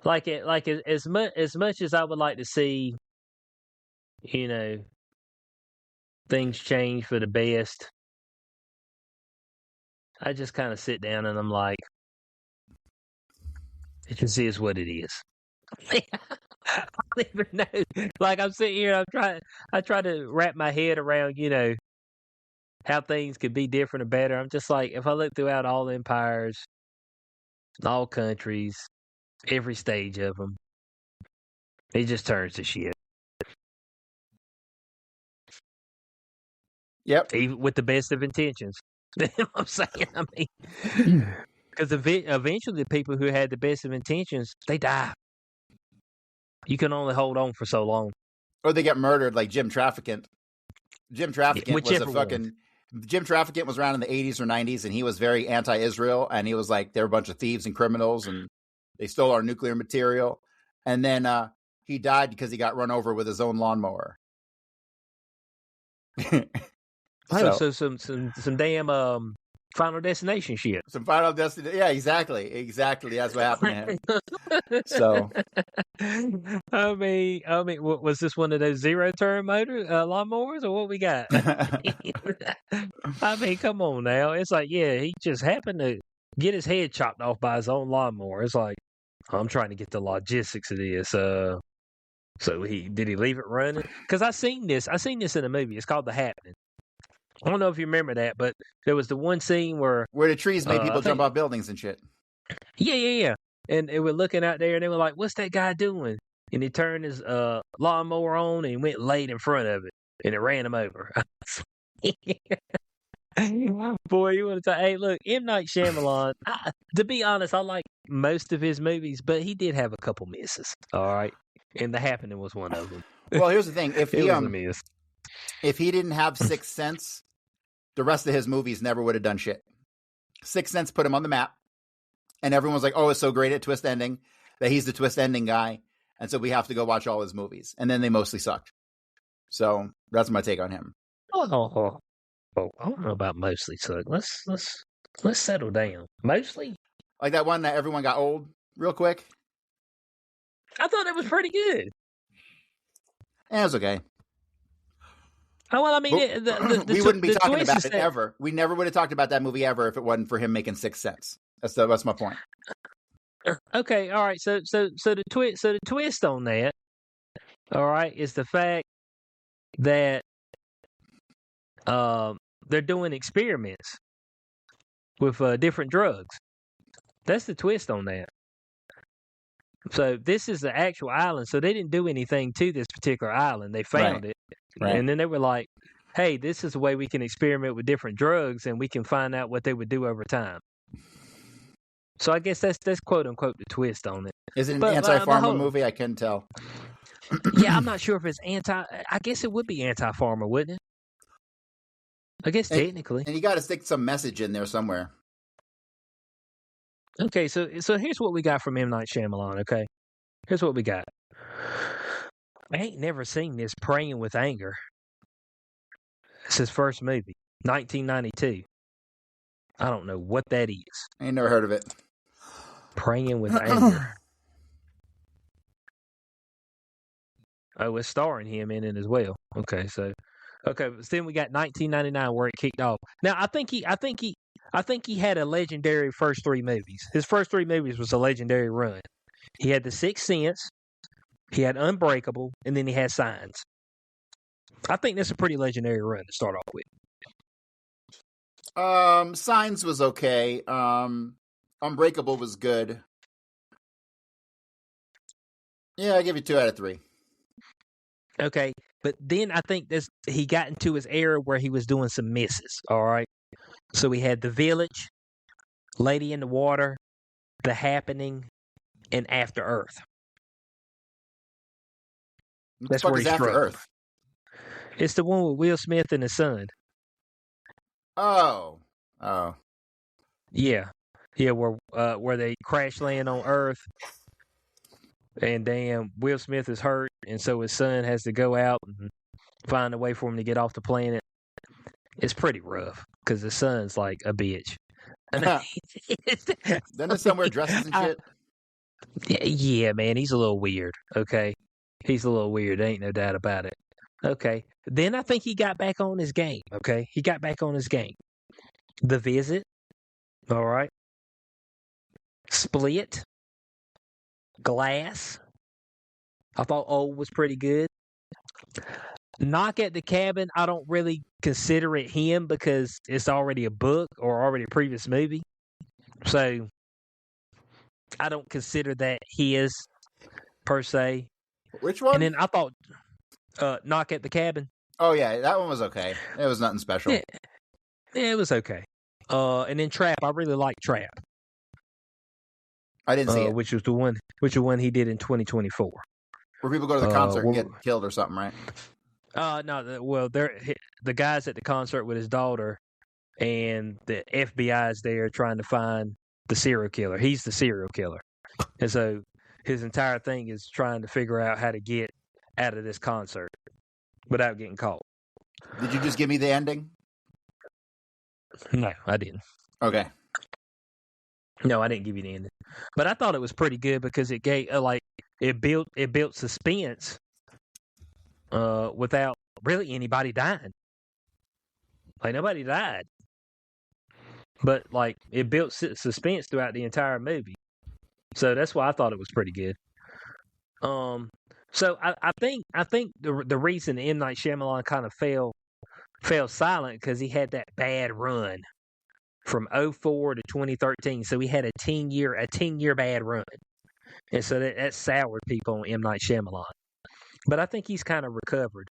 As much as I would like to see, you know, things change for the best, I just kind of sit down and I'm like, it just is what it is. I don't even know. Like, I'm sitting here, I try to wrap my head around, you know, how things could be different or better. I'm just like, if I look throughout all empires, all countries, every stage of them, it just turns to shit. Yep. Even with the best of intentions. You know what I'm saying? I mean, because eventually the people who had the best of intentions, they die. You can only hold on for so long. Or they get murdered like Jim Trafficant. Jim Trafficant was a Whichever one. fucking. Jim Trafficant was around in the 80s or 90s, and he was very anti-Israel, and he was like, they're a bunch of thieves and criminals, and they stole our nuclear material. And then he died because he got run over with his own lawnmower. So some damn Final Destination shit. Some Final Destination. Yeah, exactly. That's what happened to him. So, I mean, was this one of those zero-turn motor lawnmowers, or what we got? I mean, come on now. It's like, yeah, he just happened to get his head chopped off by his own lawnmower. It's like, I'm trying to get the logistics of this. So did he leave it running? Because I seen this in a movie. It's called The Happening. I don't know if you remember that, but there was the one scene where the trees made people jump off buildings and shit. Yeah. And they were looking out there, and they were like, "What's that guy doing?" And he turned his lawnmower on, and he went laid in front of it, and it ran him over. Boy, you want to say, hey, look, M. Night Shyamalan, to be honest, I like most of his movies, but he did have a couple misses, all right? And The Happening was one of them. Well, here's the thing. If It he was a miss. if he didn't have Sixth Sense, the rest of his movies never would have done shit. Sixth Sense put him on the map, and everyone's like, oh, it's so great at twist ending that he's the twist ending guy, and so we have to go watch all his movies. And then they mostly sucked. So that's my take on him. Oh, I don't know about mostly suck. Let's settle down. Mostly? Like that one that everyone got old real quick. I thought it was pretty good. Yeah, it was okay. Oh, well, I mean, we wouldn't be talking about it ever. We never would have talked about that movie ever if it wasn't for him making Sixth Sense. That's my point. Okay, all right. So the twist on that, all right, is the fact that they're doing experiments with different drugs. That's the twist on that. So this is the actual island. So they didn't do anything to this particular island. They found it. Right. And then they were like, hey, this is a way we can experiment with different drugs, and we can find out what they would do over time. So I guess that's quote unquote the twist on it. Is it an anti-pharma movie? I couldn't tell. Yeah, I'm not sure if it's I guess it would be anti-pharma, wouldn't it? I guess technically. And you got to stick some message in there somewhere. Okay, so here's what we got from M. Night Shyamalan, okay? Here's what we got. I ain't never seen this, Praying with Anger. It's his first movie, 1992. I don't know what that is. I ain't never heard of it. Praying with Anger. Oh, it's starring him in it as well. Okay, so then we got 1999 where it kicked off. Now I think he had a legendary first three movies. His first three movies was a legendary run. He had The Sixth Sense, he had Unbreakable, and then he had Signs. I think that's a pretty legendary run to start off with. Signs was okay. Unbreakable was good. Yeah, I give you 2 out of 3. Okay, but then I think he got into his era where he was doing some misses. All right, so we had The Village, Lady in the Water, The Happening, and After Earth. That's where he's After Earth. It's the one with Will Smith and his son. Oh. Yeah, where they crash land on Earth, and damn, Will Smith is hurt, and so his son has to go out and find a way for him to get off the planet. It's pretty rough because the son's like a bitch. Then it's somewhere dresses and shit. Yeah, man, he's a little weird. Okay, he's a little weird. Ain't no doubt about it. Okay, then I think he got back on his game. Okay, he got back on his game. The Visit. All right. Split. Glass. I thought Old was pretty good. Knock at the Cabin, I don't really consider it him because it's already a book or already a previous movie. So I don't consider that his per se. Which And one? then I thought Knock at the Cabin. Oh yeah, that one was okay. It was nothing special. Yeah, it was okay. And then Trap, I really like Trap. I didn't see it. Which was the one he did in 2024. Where people go to the concert and get killed or something, right? No. Well, the guy's at the concert with his daughter, and the FBI is there trying to find the serial killer. He's the serial killer, and so his entire thing is trying to figure out how to get out of this concert without getting caught. Did you just give me the ending? No, I didn't. Okay. No, I didn't give you the ending, but I thought it was pretty good because it gave it built suspense without really anybody dying. Like nobody died, but like it built suspense throughout the entire movie. So that's why I thought it was pretty good. So I think the reason M. Night Shyamalan kind of fell silent because he had that bad run from 2004 to 2013. So he had a 10-year bad run, and so that soured people on M. Night Shyamalan. But I think he's kind of recovered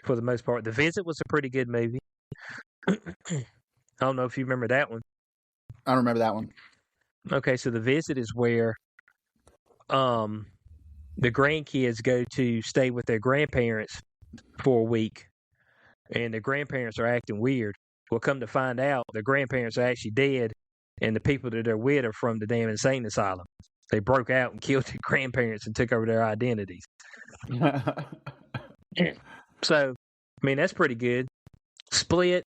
for the most part. The Visit was a pretty good movie. I don't know if you remember that one. I don't remember that one. Okay, so The Visit is where the grandkids go to stay with their grandparents for a week, and the grandparents are acting weird. Well, come to find out, the grandparents are actually dead, and the people that they're with are from the damn insane asylum. They broke out and killed the grandparents and took over their identities. So, I mean, that's pretty good. Split,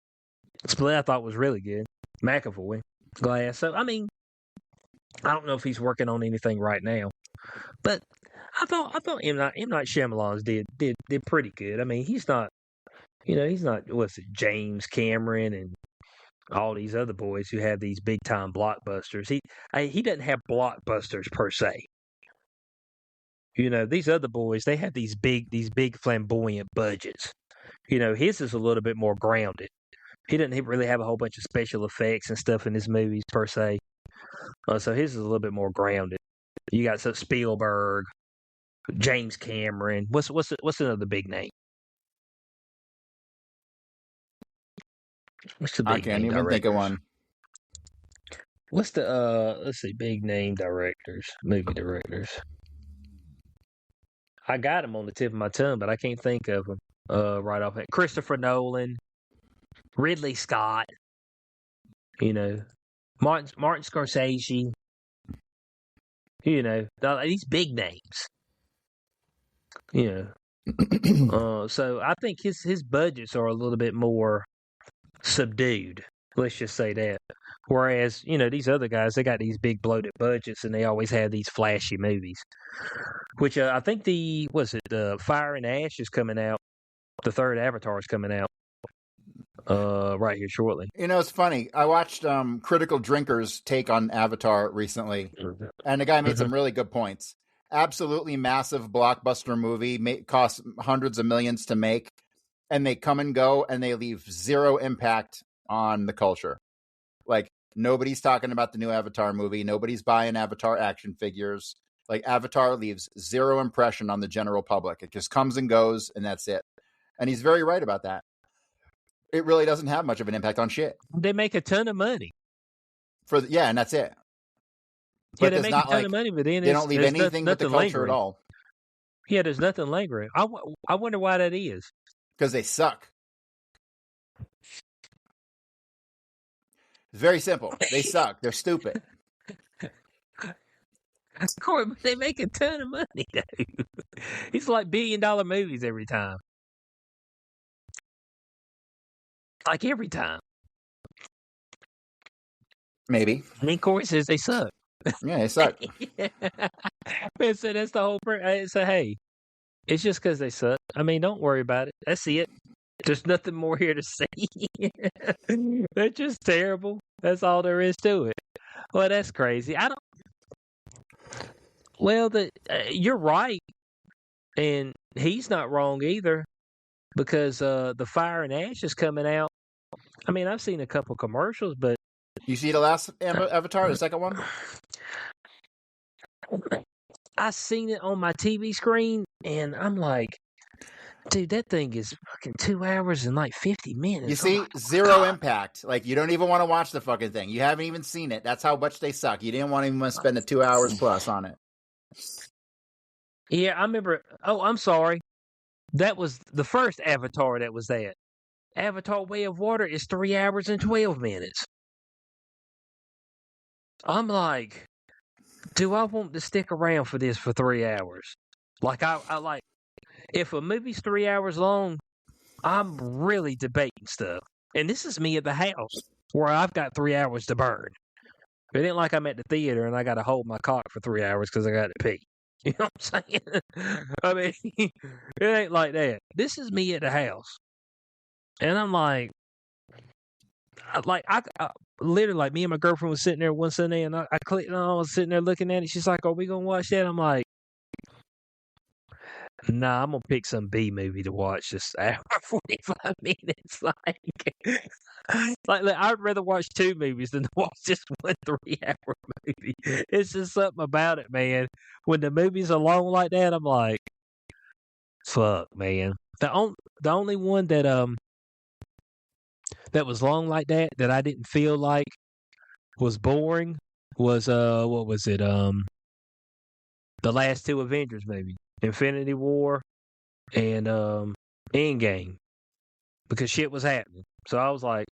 I thought was really good. McAvoy, Glass. So, I mean, I don't know if he's working on anything right now, but I thought M. Night Shyamalan's did pretty good. I mean, he's not what's it, James Cameron and all these other boys who have these big time blockbusters. He doesn't have blockbusters per se. You know, these other boys, they have these big flamboyant budgets. You know, his is a little bit more grounded. He doesn't really have a whole bunch of special effects and stuff in his movies per se. So his is a little bit more grounded. You got Spielberg, James Cameron. What's another big name? What's the big I can't name even directors? think of one. What's the let's see, big name movie directors? I got them on the tip of my tongue, but I can't think of them right off. Christopher Nolan, Ridley Scott, you know, Martin Scorsese, you know, these big names, you know. So I think his budgets are a little bit more subdued. Let's just say that. Whereas, you know, these other guys, they got these big bloated budgets and they always have these flashy movies. Which I think the Fire and Ash is coming out. The third Avatar is coming out right here shortly. You know, it's funny. I watched Critical Drinker's take on Avatar recently, and the guy made some really good points. Absolutely massive blockbuster movie, costs hundreds of millions to make, and they come and go, and they leave zero impact on the culture. Like, nobody's talking about the new Avatar movie. Nobody's buying Avatar action figures. Like, Avatar leaves zero impression on the general public. It just comes and goes, and that's it. And he's very right about that. It really doesn't have much of an impact on shit. They make a ton of money. And that's it. But they make a ton of money, but then they don't leave anything with the culture lingering. at all. Yeah, there's nothing lingering. I wonder why that is. Because they suck. It's very simple. They suck. They're stupid. Corey, but they make a ton of money, though. It's like $1 billion movies every time. Like every time. Maybe. And then Corey says they suck. Yeah, they suck. Man, so that's the whole so hey, it's just because they suck. I mean, don't worry about it. That's it. There's nothing more here to say. They're just terrible. That's all there is to it. Well, that's crazy. Well, you're right, and he's not wrong either. because the Fire and Ash is coming out. I mean, I've seen a couple commercials, but You see the last Avatar, the second one? I seen it on my TV screen, and I'm like, dude, that thing is fucking 2 hours and like 50 minutes. You see, zero impact. Like, you don't even want to watch the fucking thing. You haven't even seen it. That's how much they suck. You didn't want to even spend the 2 hours plus on it. Yeah, I remember. Oh, I'm sorry. That was the first Avatar that was that. Avatar Way of Water is 3 hours and 12 minutes. I'm like, do I want to stick around for this for 3 hours? Like, I like, if a movie's 3 hours long, I'm really debating stuff. And this is me at the house where I've got 3 hours to burn. It ain't like I'm at the theater and I got to hold my cock for 3 hours because I got to pee. You know what I'm saying? I mean, it ain't like that. This is me at the house. And I'm like, I literally, like, me and my girlfriend was sitting there one Sunday and I clicked on, I was sitting there looking at it. She's like, are we going to watch that? I'm like, nah, I'm going to pick some B movie to watch this hour 45 minutes. Like, I'd rather watch 2 movies than to watch just one 3-hour movie. It's just something about it, man. When the movies are long like that, I'm like, fuck, man. The only one that was long like that I didn't feel like was boring was what was it? The last 2 Avengers movies, Infinity War and Endgame, because shit was happening. So I was like,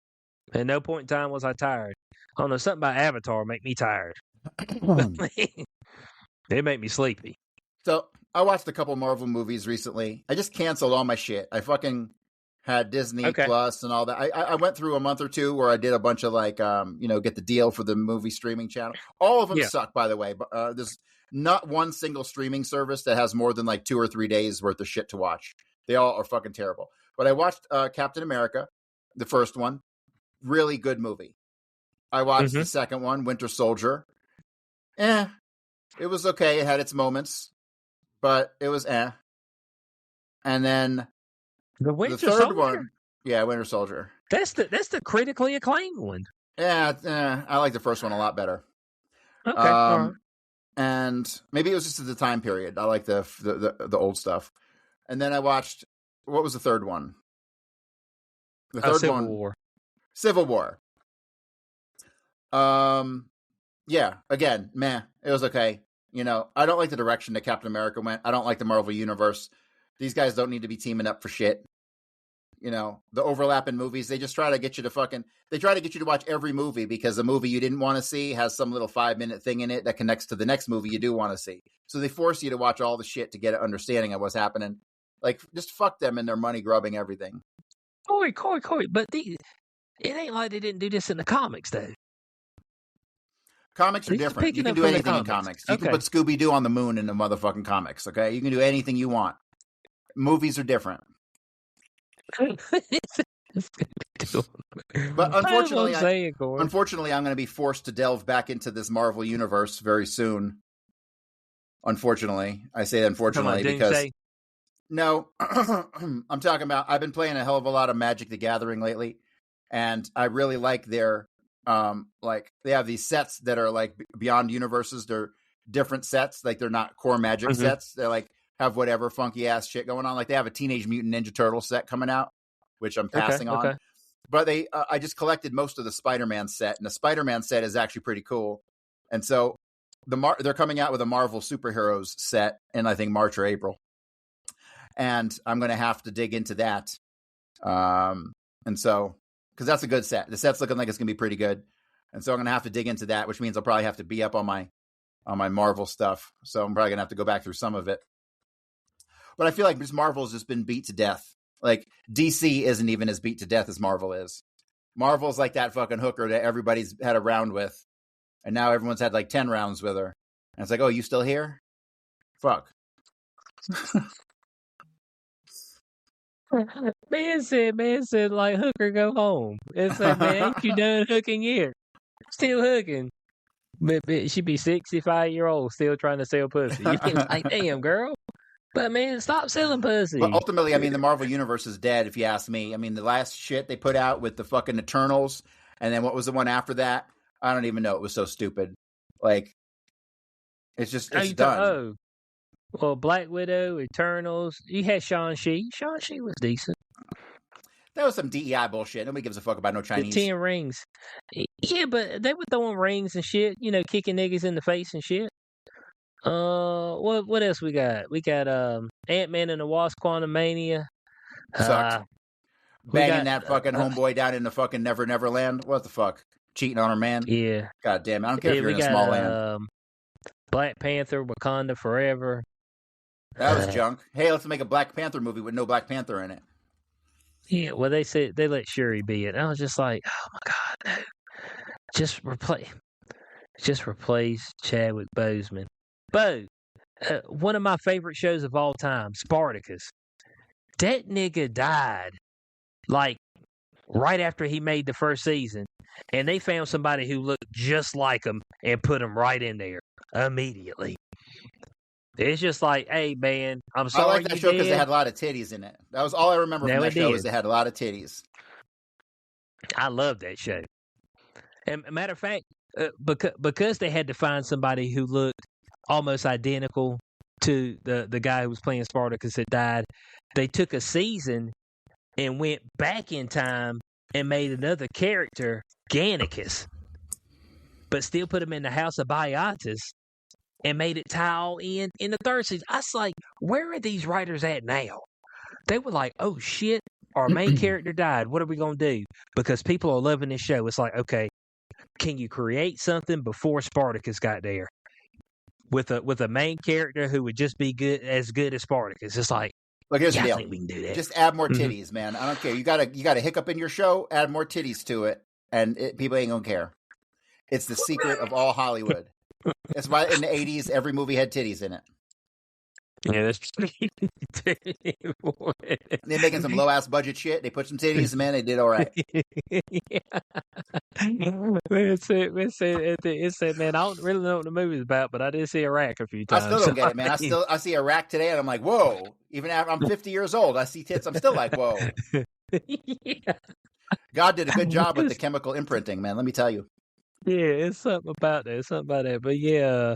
at no point in time was I tired. I don't know, something about Avatar make me tired. It made me sleepy. So I watched a couple Marvel movies recently. I just canceled all my shit. I fucking had Disney Plus and all that. I went through a month or 2 where I did a bunch of like, get the deal for the movie streaming channel. All of them suck, by the way. But there's not one single streaming service that has more than like 2 or 3 days worth of shit to watch. They all are fucking terrible. But I watched Captain America, the first one. Really good movie. I watched the second one, Winter Soldier. It was okay. It had its moments, but it was And then the third Soldier? One, Winter Soldier. That's the critically acclaimed one. Yeah, I like the first one a lot better. Okay, all right. And maybe it was just at the time period. I like the old stuff. And then I watched, what was the third one? The third Civil one, War. Civil War. Yeah, again, meh. It was okay. I don't like the direction that Captain America went. I don't like the Marvel Universe. These guys don't need to be teaming up for shit. The overlap in movies, they just try to get you to they try to get you to watch every movie because the movie you didn't want to see has some little 5-minute thing in it that connects to the next movie you do want to see. So they force you to watch all the shit to get an understanding of what's happening. Like, just fuck them and their money grubbing everything. Corey, but it ain't like they didn't do this in the comics, though. Comics are different. You can do anything in comics. You can put Scooby-Doo on the moon in the motherfucking comics, okay? You can do anything you want. Movies are different. But unfortunately, I'm going to be forced to delve back into this Marvel universe very soon. Unfortunately. I say unfortunately because... No, I'm talking about, I've been playing a hell of a lot of Magic the Gathering lately, and I really like their, they have these sets that are like Beyond Universes. They're different sets. Like, they're not core Magic sets. They're like, have whatever funky ass shit going on. Like, they have a Teenage Mutant Ninja Turtle set coming out, which I'm passing on. Okay. But I just collected most of the Spider-Man set, and the Spider-Man set is actually pretty cool. And so they're coming out with a Marvel Superheroes set in, I think, March or April. And I'm going to have to dig into that. And so, because that's a good set. The set's looking like it's going to be pretty good. And so I'm going to have to dig into that, which means I'll probably have to be up on my Marvel stuff. So I'm probably going to have to go back through some of it. But I feel like Marvel's just been beat to death. Like, DC isn't even as beat to death as Marvel is. Marvel's like that fucking hooker that everybody's had a round with. And now everyone's had like 10 rounds with her. And it's like, oh, you still here? Fuck. Man said, like, hooker, go home. It's like, man, ain't you done hooking yet? Still hooking. But she be 65-year-old still trying to sell pussy. You're like, damn, girl. But man, stop selling But pussy. ultimately, I mean, the Marvel Universe is dead, if you ask me. I mean, the last shit they put out with the fucking Eternals, and then what was the one after that? I don't even know. It was so stupid. Like, it's done. Well, Black Widow, Eternals. You had Shang-Chi. Shang-Chi was decent. That was some DEI bullshit. Nobody gives a fuck about no The Chinese. 10 rings. Yeah, but they were throwing rings and shit, kicking niggas in the face and shit. What else we got? We got Ant-Man and the Wasp: Quantumania. Sucked. We Banging got that fucking homeboy down in the fucking Never Never Land. What the fuck? Cheating on her man? yeah. God damn it. I don't care if you're We in a got small land. Black Panther, Wakanda Forever. That was junk. Hey, let's make a Black Panther movie with no Black Panther in it. Yeah, well, they said they let Shuri be it. I was just like, oh my god, no. Just replace Chadwick Boseman. One of my favorite shows of all time, Spartacus. That nigga died like right after he made the first season, and they found somebody who looked just like him and put him right in there immediately. It's just like, hey man, I'm sorry. I like that show because it had a lot of titties in it. That was all I remember from that show. Is it had a lot of titties. I love that show. And matter of fact, because they had to find somebody who looked almost identical to the guy who was playing Spartacus that died, they took a season and went back in time and made another character, Gannicus, but still put him in the House of Biotis and made it tie all in the third season. I was like, where are these writers at now? They were like, oh shit, our main character died. What are we going to do? Because people are loving this show. It's like, okay, can you create something before Spartacus got there with a main character who would just be as good as Spartacus? It's like, look, here's the deal. I think we can do that. Just add more titties, man. I don't care. You got a hiccup in your show, add more titties to it, and people ain't gonna care. It's the secret of all Hollywood. That's why in the 80s, every movie had titties in it. Yeah, that's true. They're making some low-ass budget shit. They put some titties, man. They did all right. It said, man, I don't really know what the movie's about, but I did see Iraq a few times. I still don't get it, man. I see Iraq today, and I'm like, whoa. Even after I'm 50 years old, I see tits. I'm still like, whoa. Yeah. God did a good job with the chemical imprinting, man. Let me tell you. Yeah, it's something about that. But yeah.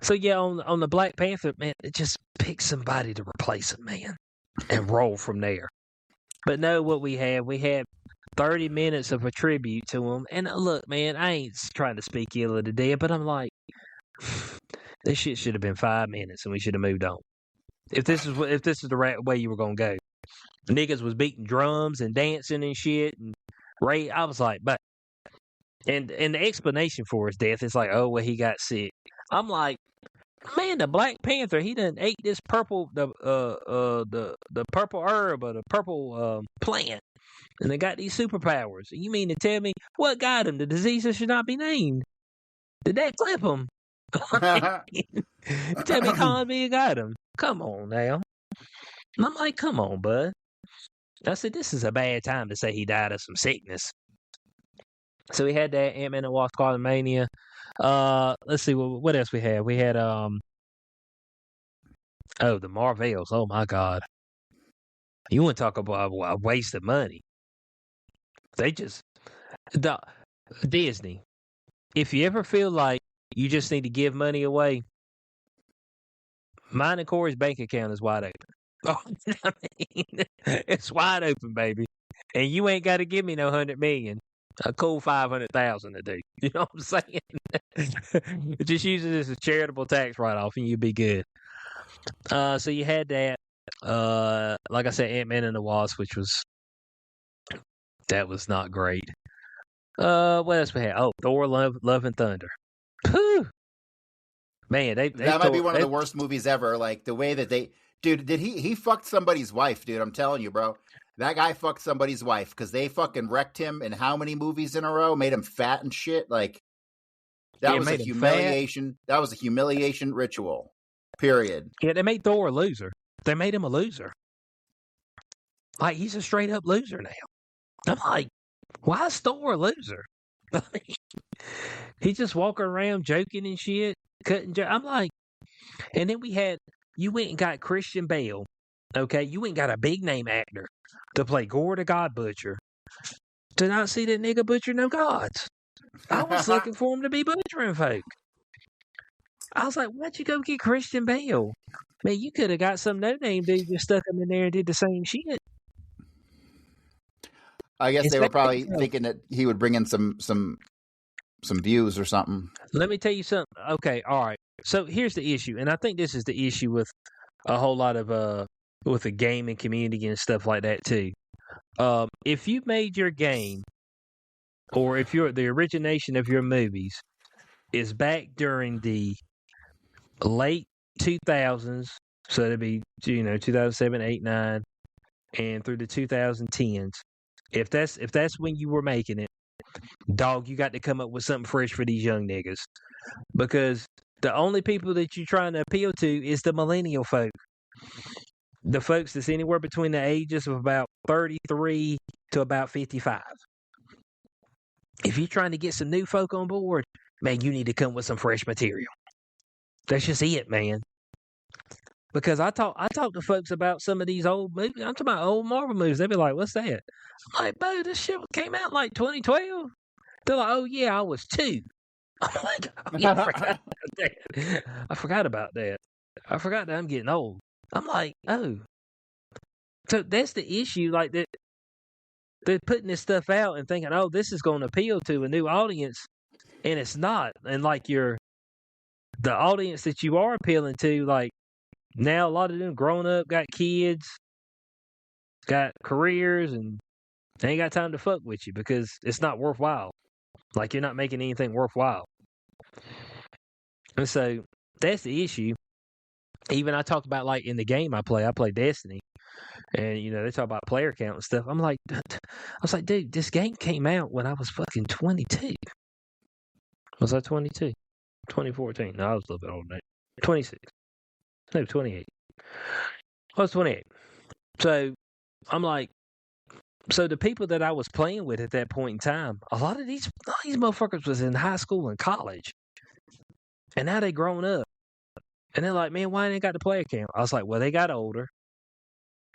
So yeah, on the Black Panther, man, just pick somebody to replace him, man, and roll from there. But no, what we had 30 minutes of a tribute to him. And look, man, I ain't trying to speak ill of the dead, but I'm like, this shit should have been 5 minutes, and we should have moved on. If this is the right way you were gonna go, niggas was beating drums and dancing and shit, and I was like, but and the explanation for his death is like, oh well, he got sick. I'm like, man, the Black Panther, he done ate this purple the purple herb or the purple plant, and they got these superpowers. You mean to tell me what got him? The disease that should not be named. Did that clip him? Tell me Conby got him. Come on now. And I'm like, come on, bud. I said, this is a bad time to say he died of some sickness. So we had that Ant-Man and Wasp: Quantumania. Let's see what else we had. We had the Marvels. Oh my God. You want to talk about a waste of money? Disney. If you ever feel like you just need to give money away, mine and Corey's bank account is wide open. Oh, I mean, it's wide open, baby. And you ain't got to give me no 100 million. A cool 500,000 to do. You know what I'm saying? Just use it as a charitable tax write-off, and you'll be good. So you had that. Like I said, Ant-Man and the Wasp, which was not great. What else we had? Oh, Thor: Love and Thunder. Whew. Man, that might be one of the worst movies ever. Like the way that dude, did he fucked somebody's wife, dude? I'm telling you, bro. That guy fucked somebody's wife because they fucking wrecked him in how many movies in a row? Made him fat and shit. Like that was a humiliation. That was a humiliation ritual. Period. Yeah, they made Thor a loser. They made him a loser. Like he's a straight up loser now. I'm like, why is Thor a loser? He just walking around joking and shit, cutting. I'm like, and then we had You went and got Christian Bale. Okay, you went and got a big name actor to play Gore the God Butcher. To not see that nigga butcher no gods. I was looking for him to be butchering folk. I was like, why'd you go get Christian Bale? Man, you could have got some no-name dude just stuck him in there and did the same shit. I guess they were probably thinking that he would bring in some views or something. Let me tell you something. Okay, all right. So here's the issue, and I think this is the issue with a whole lot of with the gaming community and stuff like that too. If you made your game, or if the origination of your movies is back during the late 2000s, so it'd be 2007, 8, 9, and through the 2010s. If that's when you were making it, dog, you got to come up with something fresh for these young niggas, because the only people that you're trying to appeal to is the millennial folk, the folks that's anywhere between the ages of about 33 to about 55. If you're trying to get some new folk on board, man, you need to come with some fresh material. That's just it, man. Because I talk to folks about some of these old movies. I'm talking about old Marvel movies. They'd be like, "What's that?" I'm like, "Bro, this shit came out like 2012." They're like, "Oh yeah, I was 2." I'm like, "Oh yeah, I forgot about that. I forgot about that. I forgot that I'm getting old." I'm like, "Oh." So that's the issue. Like that, they're putting this stuff out and thinking, "Oh, this is going to appeal to a new audience," and it's not. And like the audience that you are appealing to, like. Now, a lot of them grown up, got kids, got careers, and they ain't got time to fuck with you because it's not worthwhile. Like, you're not making anything worthwhile. And so, that's the issue. Even I talked about, like, in the game I play Destiny. And, they talk about player count and stuff. I was like, dude, this game came out when I was fucking 22. Was I 22? 2014. No, I was a little bit older than that. 26. No, 28. I was 28. So, I'm like, so the people that I was playing with at that point in time, a lot of these motherfuckers was in high school and college. And now they grown up. And they're like, man, why ain't they got the player count? I was like, well, they got older.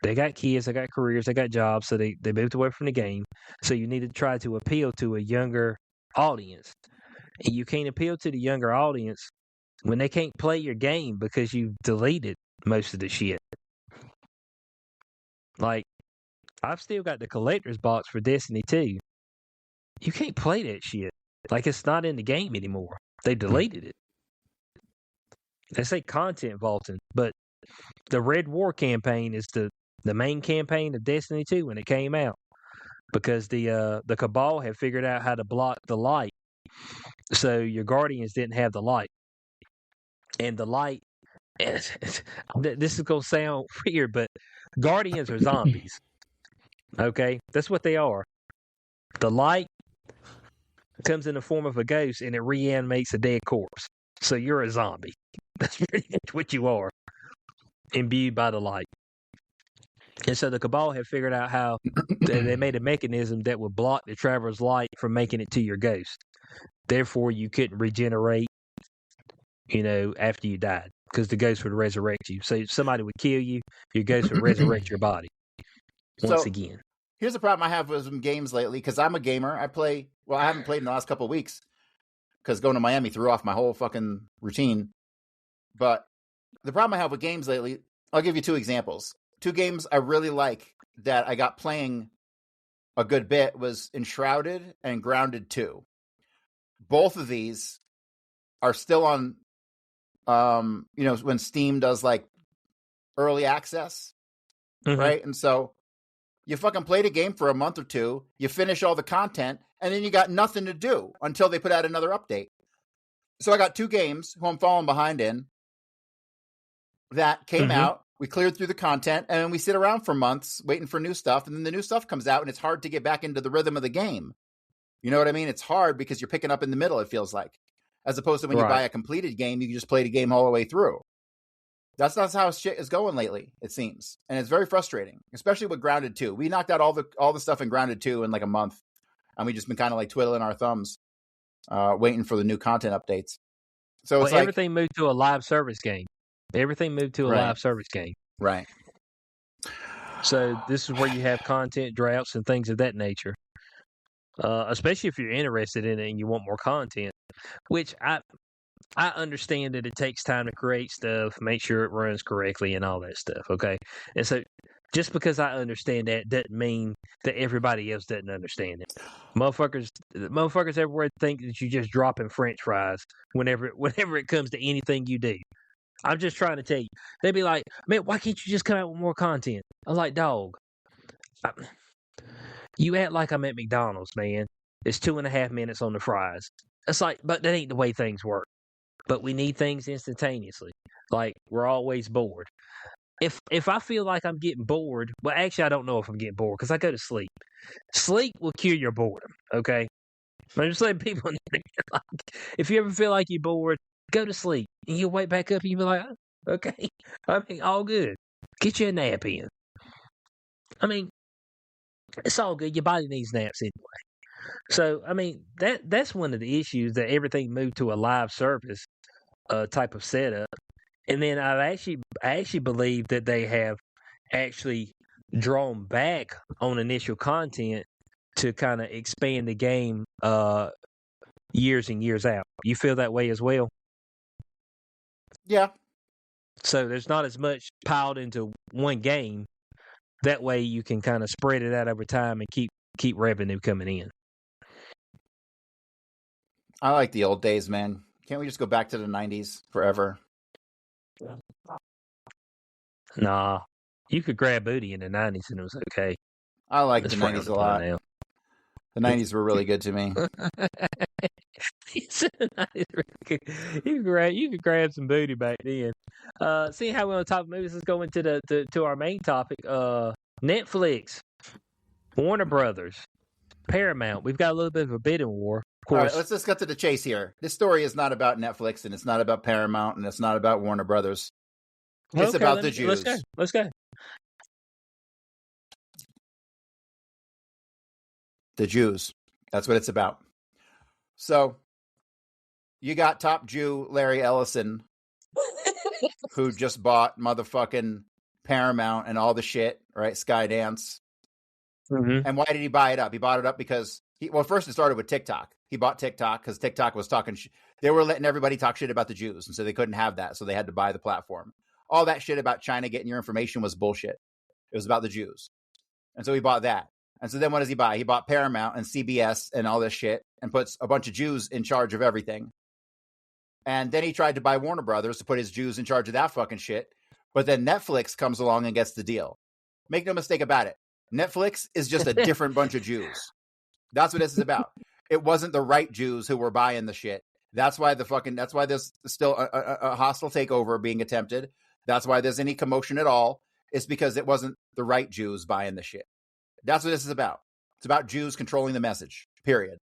They got kids, they got careers, they got jobs, so they moved away from the game. So you need to try to appeal to a younger audience. And you can't appeal to the younger audience when they can't play your game because you've deleted most of the shit. Like, I've still got the collector's box for Destiny 2. You can't play that shit. Like, it's not in the game anymore. They deleted it. They say content vaulting, but the Red War campaign is the main campaign of Destiny 2 when it came out. Because the Cabal had figured out how to block the light. So your Guardians didn't have the light. And the light, this is going to sound weird, but Guardians are zombies. Okay? That's what they are. The light comes in the form of a ghost and it reanimates a dead corpse. So you're a zombie. That's pretty much what you are. Imbued by the light. And so the Cabal had figured out how they made a mechanism that would block the Traveler's light from making it to your ghost. Therefore, you couldn't regenerate, after you died. Because the ghost would resurrect you. So somebody would kill you, your ghost would resurrect your body. Once again. Here's the problem I have with some games lately, because I'm a gamer. I haven't played in the last couple of weeks, because going to Miami threw off my whole fucking routine. But the problem I have with games lately, I'll give you 2 examples. 2 games I really like that I got playing a good bit was Enshrouded and Grounded 2. Both of these are still on, when Steam does like early access, right? And so you fucking played a game for a month or 2, you finish all the content, and then you got nothing to do until they put out another update. So I got 2 games who I'm falling behind in that came out. We cleared through the content, and then we sit around for months waiting for new stuff, and then the new stuff comes out, and it's hard to get back into the rhythm of the game. You know what I mean? It's hard because you're picking up in the middle, it feels like. As opposed to when you buy a completed game, you can just play the game all the way through. That's not how shit is going lately, it seems. And it's very frustrating, especially with Grounded 2. We knocked out all the stuff in Grounded 2 in like a month, and we just been kind of like twiddling our thumbs, waiting for the new content updates. So it's like everything moved to a live service game. Everything moved to a Right. live service game. Right. So this is where you have content droughts and things of that nature. Especially if you're interested in it and you want more content, which I understand that it takes time to create stuff, make sure it runs correctly and all that stuff, okay? And so just because I understand that doesn't mean that everybody else doesn't understand it. Motherfuckers everywhere think that you're just dropping French fries whenever it comes to anything you do. I'm just trying to tell you. They'd be like, man, why can't you just come out with more content? I'm like, dog, you act like I'm at McDonald's, man. It's 2.5 minutes on the fries. It's like, but that ain't the way things work. But we need things instantaneously. Like, we're always bored. If I feel like I'm getting bored, well, actually, I don't know if I'm getting bored because I go to sleep. Sleep will cure your boredom, okay? I'm just letting people know. Like, if you ever feel like you're bored, go to sleep. And you'll wake back up and you'll be like, oh, okay. I mean, all good. Get you a nap in. I mean, it's all good. Your body needs naps anyway. So, I mean, that's one of the issues, that everything moved to a live service type of setup. And then I actually believe that they have actually drawn back on initial content to kind of expand the game years and years out. You feel that way as well? Yeah. So there's not as much piled into one game. That way you can kind of spread it out over time and keep revenue coming in. I like the old days, man. Can't we just go back to the 90s forever? Nah. You could grab booty in the 90s and it was okay. I like It's the frowned 90s a upon lot. now. The 90s were really good to me. You could grab some booty back then. Seeing how we're on top of movies, let's go into to our main topic. Netflix, Warner Brothers, Paramount. We've got a little bit of a bidding war. Of All course. right, let's just cut to the chase here. This story is not about Netflix, and it's not about Paramount, and it's not about Warner Brothers. It's about the Jews. Let's go. The Jews. That's what it's about. So, you got top Jew Larry Ellison, who just bought motherfucking Paramount and all the shit, right? Skydance. Mm-hmm. And why did he buy it up? He bought it up because first it started with TikTok. He bought TikTok because TikTok was talking. They were letting everybody talk shit about the Jews, and so they couldn't have that, so they had to buy the platform. All that shit about China getting your information was bullshit. It was about the Jews, and so he bought that. And so then what does he buy? He bought Paramount and CBS and all this shit, and puts a bunch of Jews in charge of everything. And then he tried to buy Warner Brothers to put his Jews in charge of that fucking shit. But then Netflix comes along and gets the deal. Make no mistake about it. Netflix is just a different bunch of Jews. That's what this is about. It wasn't the right Jews who were buying the shit. That's why there's still a hostile takeover being attempted. That's why there's any commotion at all. It's because it wasn't the right Jews buying the shit. That's what this is about. It's about Jews controlling the message, period.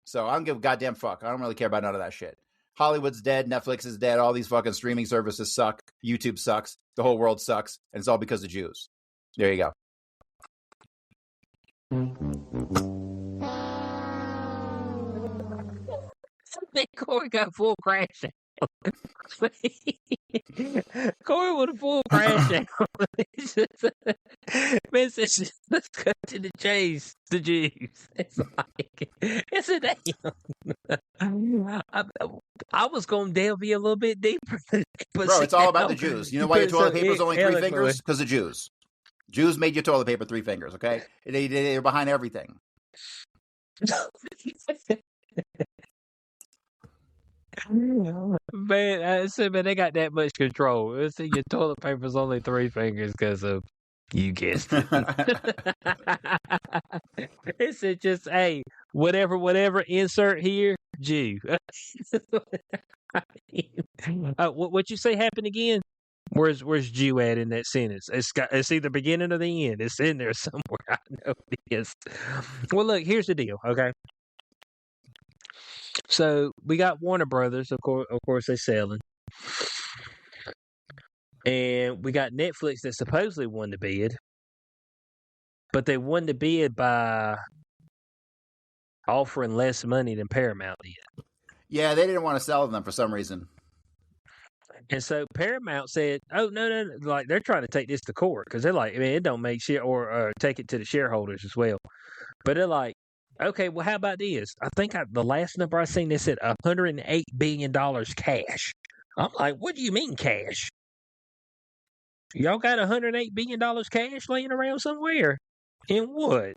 So I don't give a goddamn fuck. I don't really care about none of that shit. Hollywood's dead. Netflix is dead. All these fucking streaming services suck. YouTube sucks. The whole world sucks. And it's all because of Jews. There you go. Corey got full crash out. Corey with a full crash out. Man says, let's cut to the chase. The Jews. It's like, it's a damn. I was going to delve you a little bit deeper. Bro, it's all about the Jews. You know why your toilet paper is only 3 fingers? Because of Jews. Jews made your toilet paper 3 fingers, okay? They're behind everything. Man, I said, man, they got that much control. It's your toilet paper's only 3 fingers because of, you guessed it. It's just, hey, whatever, insert here, Jew. What you say happened again? Where's Jew at in that sentence? It's either beginning or the end. It's in there somewhere. I know it is. Well, look, here's the deal, okay? So we got Warner Brothers, of course, they selling, and we got Netflix that supposedly won the bid, but they won the bid by offering less money than Paramount did. Yeah, they didn't want to sell them for some reason. And so Paramount said, "Oh no, like they're trying to take this to court because they're like, I mean, it don't make shit or take it to the shareholders as well." But they're like, "Okay, well, how about this? I think the last number I seen, they said $108 billion cash." I'm like, "What do you mean cash? Y'all got $108 billion cash laying around somewhere? In what?"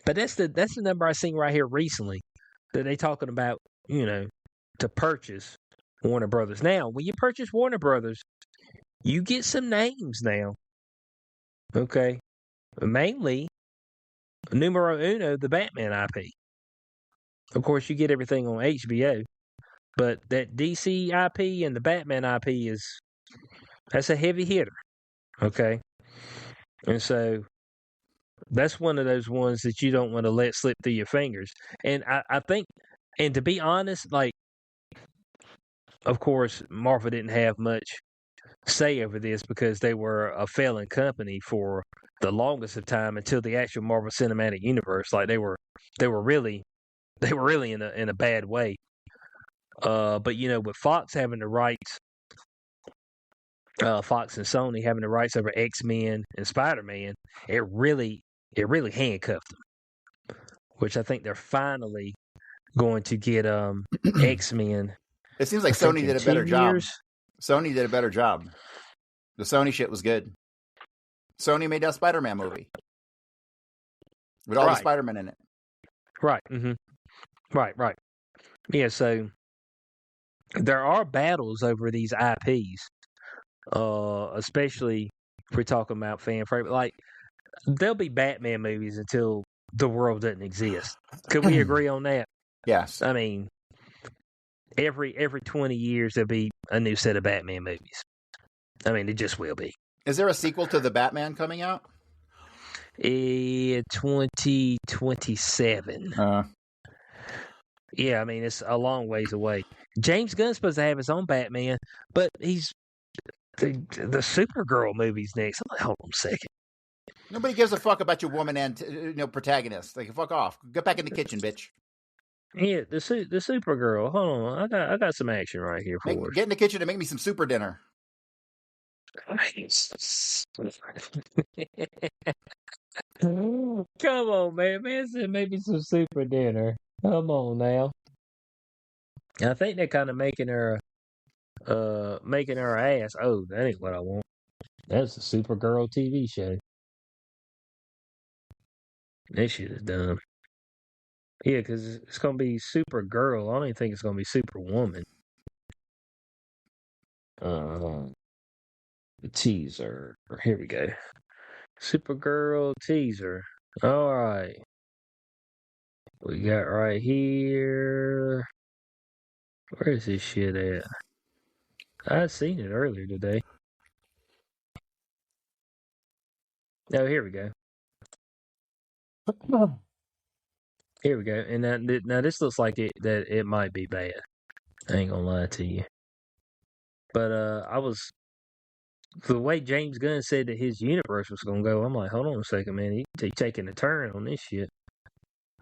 But that's the number I seen right here recently that they talking about, to purchase Warner Brothers. Now, when you purchase Warner Brothers, you get some names now. Okay. Mainly, numero uno, the Batman IP. Of course, you get everything on HBO. But that DC IP and the Batman IP that's a heavy hitter. Okay. And so that's one of those ones that you don't want to let slip through your fingers. And I think, and to be honest, like, of course, Marvel didn't have much say over this because they were a failing company for the longest of time until the actual Marvel Cinematic Universe. Like they were really in a bad way. But with Fox having the rights, Fox and Sony having the rights over X-Men and Spider-Man, it really handcuffed them. Which I think they're finally going to get X-Men. It seems like Sony did a better job. Sony did a better job. The Sony shit was good. Sony made that Spider-Man movie with all the Spider-Man in it. Right. Mm-hmm. Right. Yeah. So there are battles over these IPs, especially if we're talking about fan favorite. Like there'll be Batman movies until the world doesn't exist. Could we agree on that? Yes. I mean, every 20 years there'll be a new set of Batman movies. I mean, it just will be. Is there a sequel to the Batman coming out? 2027. Yeah, I mean, it's a long ways away. James Gunn's supposed to have his own Batman, but he's the Supergirl movie's next. I'm like, hold on a second. Nobody gives a fuck about your woman and protagonist. Like, fuck off. Get back in the kitchen, bitch. Yeah, the Supergirl. Hold on, I got some action right here for us. Get in the kitchen and make me some super dinner. Come on, man said maybe some super dinner. Come on now. I think they're kind of making her ass. Oh, that ain't what I want. That's a Supergirl TV show. That shit is dumb. Yeah, because it's gonna be Supergirl. I don't even think it's gonna be Superwoman. The teaser. Here we go. Supergirl teaser. All right. We got right here. Where is this shit at? I seen it earlier today. Oh, here we go. Here we go. And now this looks like it might be bad. I ain't gonna lie to you. But the way James Gunn said that his universe was gonna go, I'm like, hold on a second, man. He's taking a turn on this shit.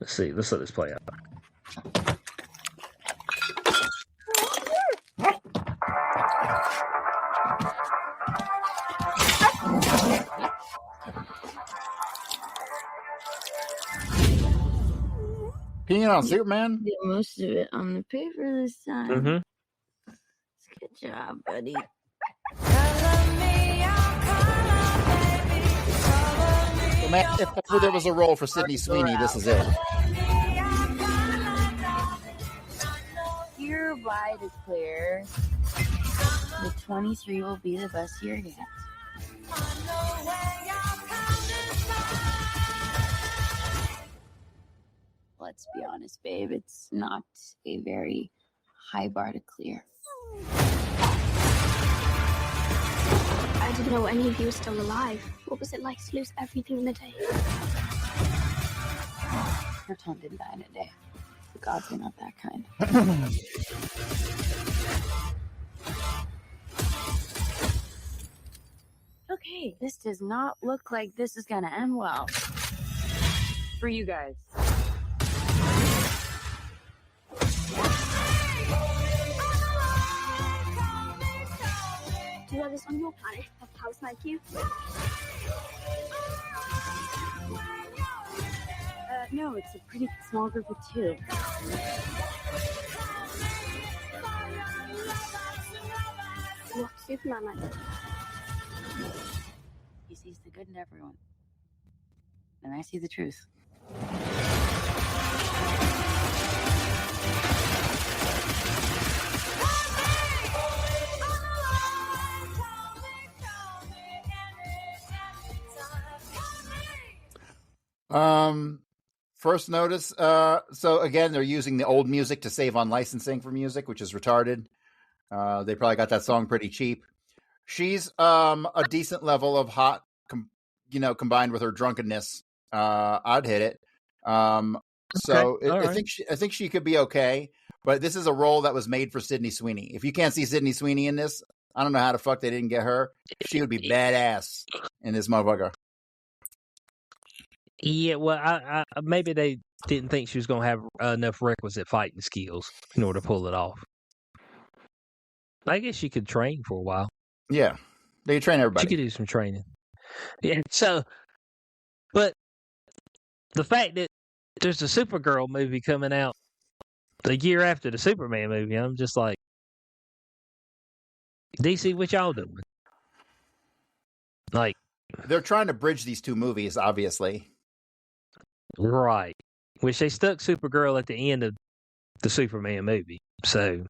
Let's see. Let's let this play out. Opinion on Superman? Get most of it on the paper this time. Mm-hmm. Good job, buddy. Well, man, if ever there was a role for Sydney Sweeney, this is it. Hereby declare the 23 will be the best year yet. Let's be honest, babe. It's not a very high bar to clear. I didn't know any of you were still alive. What was it like to lose everything in a day? Her Tom didn't die in a day. The gods are not that kind. Okay, this does not look like this is gonna end well. For you guys. were this on your planet of house like you? No, it's a pretty small group of two. What's Superman like? He sees the good in everyone. And I see the truth. First notice. So again, they're using the old music to save on licensing for music, which is retarded. They probably got that song pretty cheap. She's a decent level of hot, combined with her drunkenness. I'd hit it. So Okay. I think she could be okay. But this is a role that was made for Sydney Sweeney. If you can't see Sydney Sweeney in this, I don't know how the fuck they didn't get her. She would be badass in this motherfucker. Yeah, well, I maybe they didn't think she was going to have enough requisite fighting skills in order to pull it off. I guess she could train for a while. Yeah, they could train everybody. She could do some training. Yeah, so, but the fact that there's a Supergirl movie coming out the year after the Superman movie, I'm just like, DC, what y'all doing? Like, they're trying to bridge these two movies, obviously. right. Which they stuck Supergirl at the end of the Superman movie. So,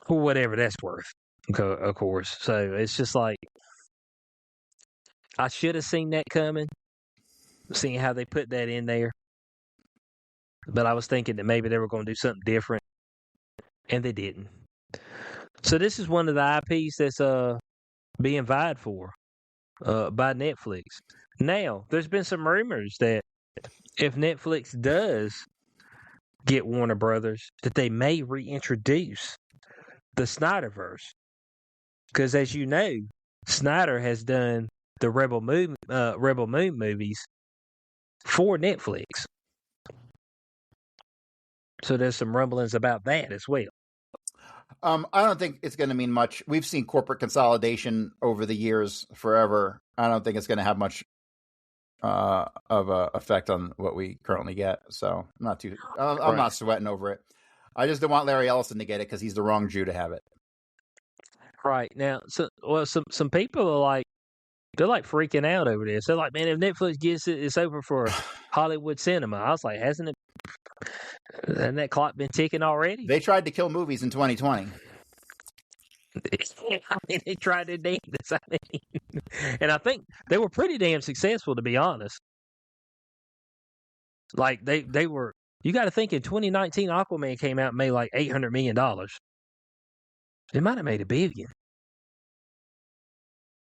whatever that's worth, of course. So, it's just like, I should have seen that coming, seeing how they put that in there. But I was thinking that maybe they were going to do something different, and they didn't. So, this is one of the IPs that's being vied for by Netflix. Now, there's been some rumors that if Netflix does get Warner Brothers, that they may reintroduce the Snyderverse. Because as you know, Snyder has done the Rebel Moon movies for Netflix. So there's some rumblings about that as well. I don't think it's going to mean much. We've seen corporate consolidation over the years forever. I don't think it's going to have much of a effect on what we currently get. So I'm not sweating over it. I just don't want Larry Ellison to get it because he's the wrong Jew to have it. Right now, some people are like, they're like freaking out over this. They're like, man, if Netflix gets it, it's over for Hollywood cinema. I was like, hasn't that clock been ticking already? They tried to kill movies in 2020. I mean, they tried their damnedest. And I think they were pretty damn successful, to be honest. Like they were. You got to think in 2019, Aquaman came out and made like $800 million. It might have made $1 billion.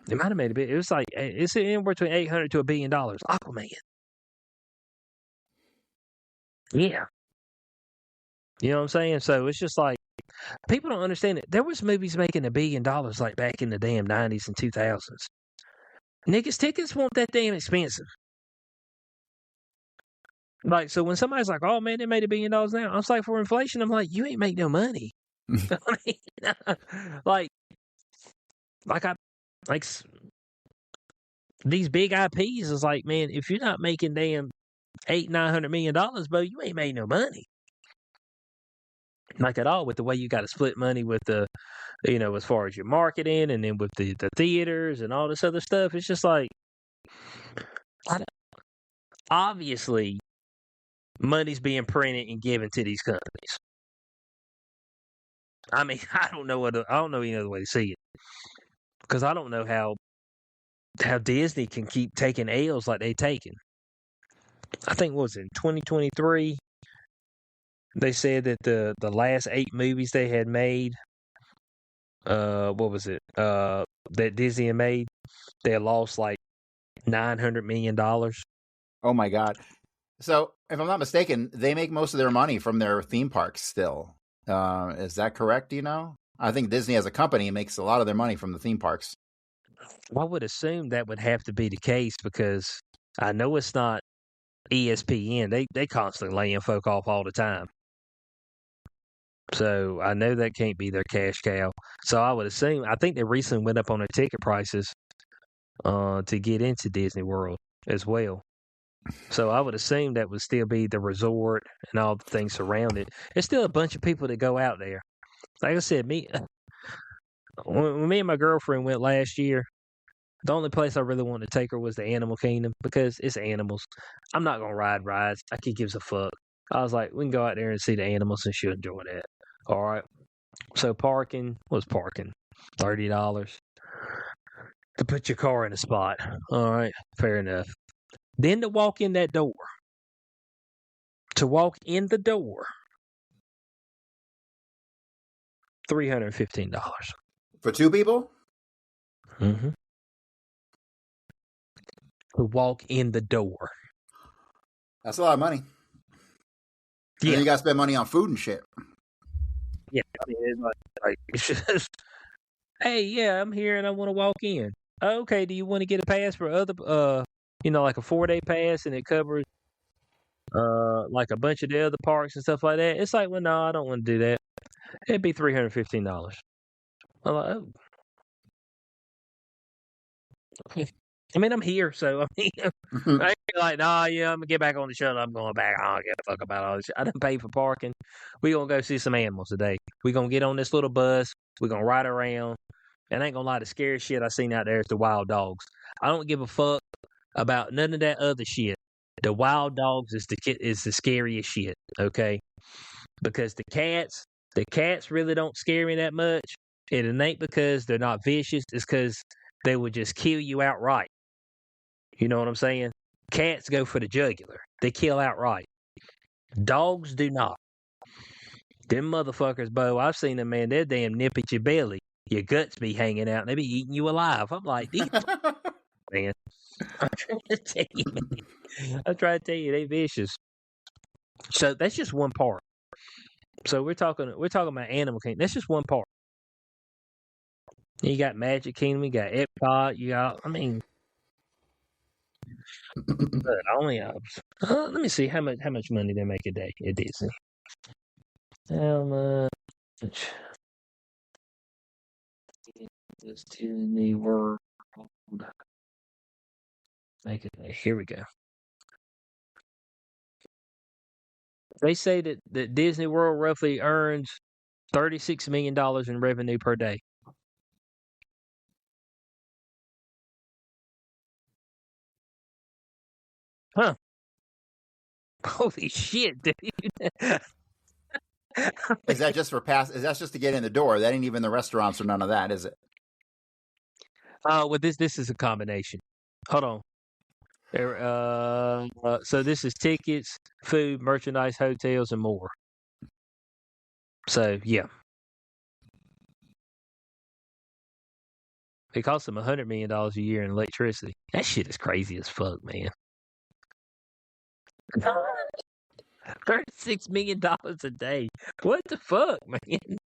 It might have made $1 billion. It was like it's anywhere between $800 to $1 billion. Aquaman. Yeah. You know what I'm saying? So it's just like, people don't understand it. There was movies making $1 billion like back in the damn 90s and 2000s. Niggas, tickets weren't that damn expensive. Like, so when somebody's like, oh man, they made $1 billion now. I was like, for inflation, I'm like, you ain't make no money. like these big IPs is like, man, if you're not making damn $800-900 million, bro, you ain't made no money. Like at all, with the way you got to split money with the, as far as your marketing and then with the theaters and all this other stuff. It's just like, obviously, money's being printed and given to these companies. I mean, I don't know any other way to see it, because I don't know how Disney can keep taking L's like they taking. I think what was it, 2023? They said that the last 8 movies they had made, what was it? That Disney had made, they had lost like $900 million. Oh my God! So if I'm not mistaken, they make most of their money from their theme parks still. Is that correct? Do you know? I think Disney as a company makes a lot of their money from the theme parks. I would assume that would have to be the case, because I know it's not ESPN. They constantly laying folk off all the time. So I know that can't be their cash cow. So I would assume, I think they recently went up on their ticket prices to get into Disney World as well. So I would assume that would still be the resort and all the things surrounding it. There's still a bunch of people that go out there. Like I said, when me and my girlfriend went last year, the only place I really wanted to take her was the Animal Kingdom because it's animals. I'm not gonna ride rides. I could give a fuck. I was like, we can go out there and see the animals and she'll enjoy that. All right. So parking was parking. $30 to put your car in a spot. All right, fair enough. Then to walk in that door. To walk in the door. $315. For two people? Mm-hmm. To walk in the door. That's a lot of money. Yeah. And you got to spend money on food and shit. Yeah, I mean, it's just, hey, yeah, I'm here and I want to walk in. Okay, do you want to get a pass for other, like a 4-day pass and it covers, like a bunch of the other parks and stuff like that? It's like, well, no, I don't want to do that. It'd be $315. I'm like, oh. I mean, I'm here, so I mean, I ain't like, nah, yeah, I'm gonna get back on the shuttle. I'm going back. I don't give a fuck about all this shit. I didn't pay for parking. We gonna go see some animals today. We gonna get on this little bus. We gonna ride around. And I ain't gonna lie, the scariest shit I seen out there is the wild dogs. I don't give a fuck about none of that other shit. The wild dogs is the scariest shit. Okay, because the cats really don't scare me that much. And it ain't because they're not vicious. It's because they would just kill you outright. You know what I'm saying? Cats go for the jugular. They kill outright. Dogs do not. Them motherfuckers, Bo, I've seen them, man, they're damn nip at your belly. Your guts be hanging out and they be eating you alive. I'm like, man. I'm trying to tell you, man. I'm trying to tell you, they vicious. So that's just one part. So we're talking about Animal Kingdom. That's just one part. You got Magic Kingdom, you got Epcot, but only let me see how much money they make a day at Disney. How much does Disney World make a day? Here we go. They say that Disney World roughly earns $36 million in revenue per day. Huh. Holy shit, dude. Is that just for pass? Is that just to get in the door? That ain't even the restaurants or none of that, is it? Well, this is a combination. Hold on. So this is tickets, food, merchandise, hotels, and more. So yeah, it costs them $100 million a year in electricity. That shit is crazy as fuck, man. $36 million a day. What the fuck, man?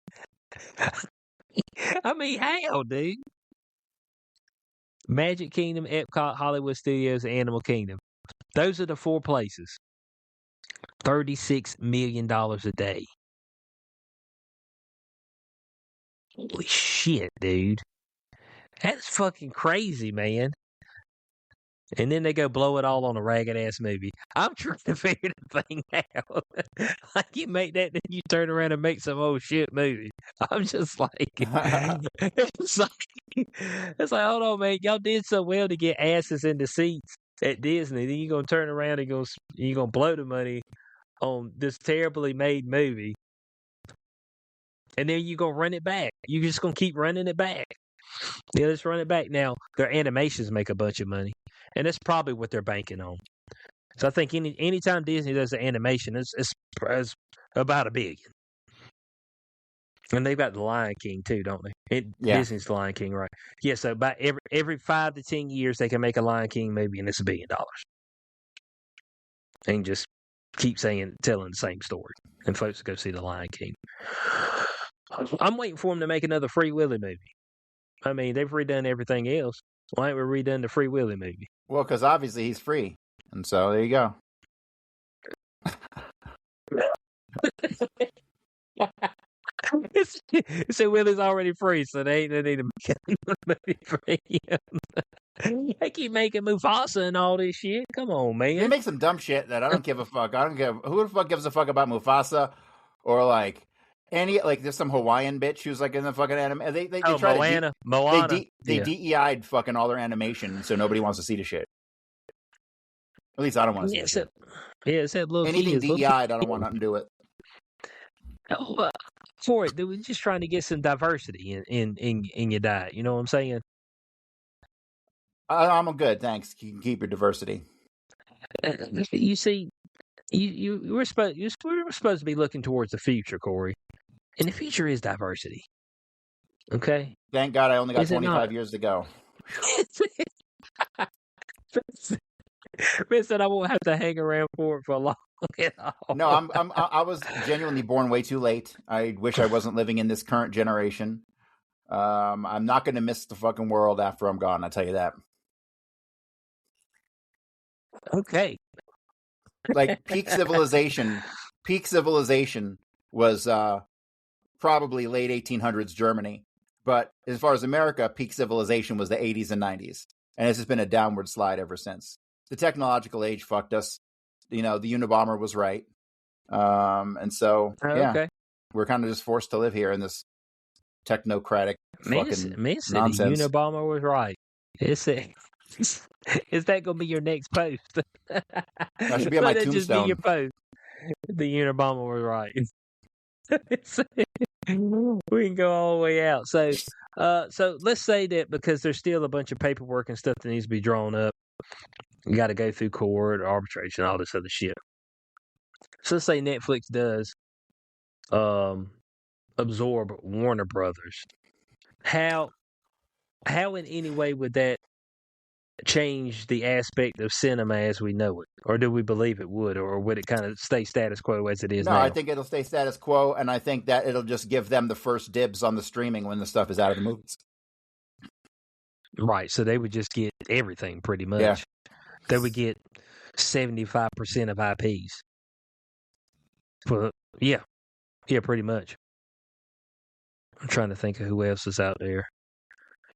I mean, how, dude? Magic Kingdom, Epcot, Hollywood Studios, Animal Kingdom. Those are the 4 places. $36 million a day. Holy shit, dude. That's fucking crazy, man. And then they go blow it all on a ragged ass movie. I'm trying to figure the thing out. Like you make that, then you turn around and make some old shit movie. I'm just like, it's like, hold on, man. Y'all did so well to get asses in the seats at Disney. Then you're gonna turn around and you're gonna blow the money on this terribly made movie, and then you're gonna run it back. You're just gonna keep running it back. Yeah, let's run it back. Now their animations make a bunch of money. And that's probably what they're banking on. So I think anytime Disney does an animation, it's about $1 billion. And they've got the Lion King too, don't they? Yeah. Disney's the Lion King, right? Yeah. So about every 5 to 10 years, they can make a Lion King movie, and it's $1 billion. And just keep telling the same story, and folks go see the Lion King. I'm waiting for them to make another Free Willy movie. I mean, they've redone everything else. Why ain't we redone the Free Willy movie? Well, because obviously he's free. And so there you go. So Willie's already free, so they need to make a movie for him. They keep making Mufasa and all this shit. Come on, They man. make some dumb shit that I don't give a fuck. I don't give who the fuck gives a fuck about Mufasa or like any like there's some Hawaiian bitch who's like in the fucking anime. They Oh, try Moana. they Yeah. DEI'd fucking all their animation, so nobody wants to see the shit. At least I don't want to see Yeah, the shit. except little Anything kids. DEI'd, I don't want nothing to do with. Oh, for it, we're just trying to get some diversity in your diet. You know what I'm saying? I'm good, thanks. You can keep your diversity. You see, we're supposed to be looking towards the future, Corey, and the future is diversity. Okay. Thank God I only got Is it 25 not? years to go. Ben said I won't have to hang around for it for long at all. No, I was genuinely born way too late. I wish I wasn't living in this current generation. I'm not going to miss the fucking world after I'm gone. I tell you that. Okay. Like peak civilization was probably late 1800s Germany. But as far as America, peak civilization was the 80s and 90s. And it's just been a downward slide ever since. The technological age fucked us. The Unabomber was right. And so, yeah, Okay. we're kind of just forced to live here in this technocratic fucking nonsense. The Unabomber was right. Is that going to be your next post? That should be on my Let that just be tombstone. your post. The Unabomber was right. We can go all the way out. So let's say that because there's still a bunch of paperwork and stuff that needs to be drawn up. You got to go through court, arbitration, all this other shit. So let's say Netflix does absorb Warner Brothers. How in any way would that change the aspect of cinema as we know it? Or do we believe it would? Or would it kind of stay status quo as it is now? No, I think it'll stay status quo, and I think that it'll just give them the first dibs on the streaming when the stuff is out of the movies. Right, so they would just get everything pretty much. Yeah. They would get 75% of IPs. Yeah, pretty much. I'm trying to think of who else is out there.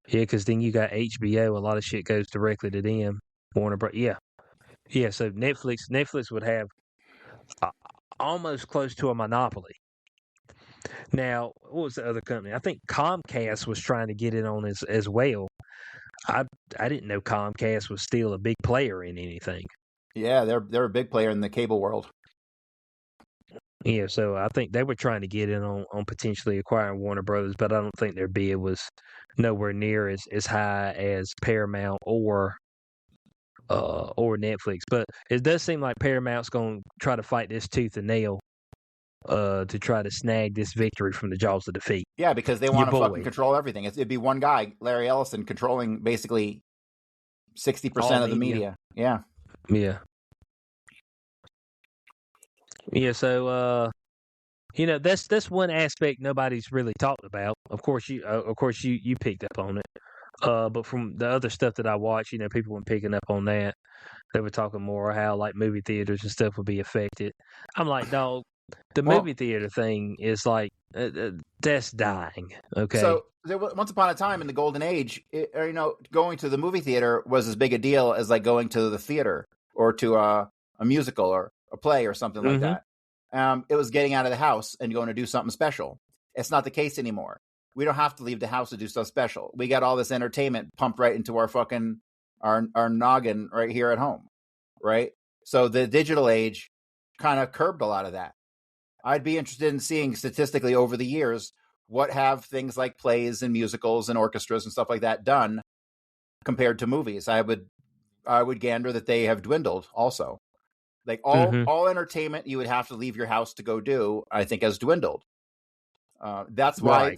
Yeah, because then you got HBO. A lot of shit goes directly to them. Warner Bros. Yeah. So Netflix would have almost close to a monopoly. Now, what was the other company? I think Comcast was trying to get it on as well. I didn't know Comcast was still a big player in anything. Yeah, they're a big player in the cable world. Yeah, so I think they were trying to get in on potentially acquiring Warner Brothers, but I don't think their bid was nowhere near as high as Paramount or Netflix. But it does seem like Paramount's going to try to fight this tooth and nail to try to snag this victory from the jaws of defeat. Yeah, because they want to fucking control everything. It'd be one guy, Larry Ellison, controlling basically 60% of the media. Yeah. Yeah. Yeah, so that's one aspect nobody's really talked about. Of course you picked up on it. But from the other stuff that I watched, people weren't picking up on that. They were talking more how like movie theaters and stuff would be affected. I'm like, dog, the movie theater thing is like that's dying. Okay. So there was, once upon a time in the golden age, going to the movie theater was as big a deal as like going to the theater or to a musical or a play or something like that. It was getting out of the house and going to do something special. It's not the case anymore. We don't have to leave the house to do stuff special. We got all this entertainment pumped right into our fucking our noggin right here at home, right? So the digital age kind of curbed a lot of that. I'd be interested in seeing statistically over the years what have things like plays and musicals and orchestras and stuff like that done compared to movies. I would gander that they have dwindled also. Like all entertainment you would have to leave your house to go do, I think has dwindled. That's why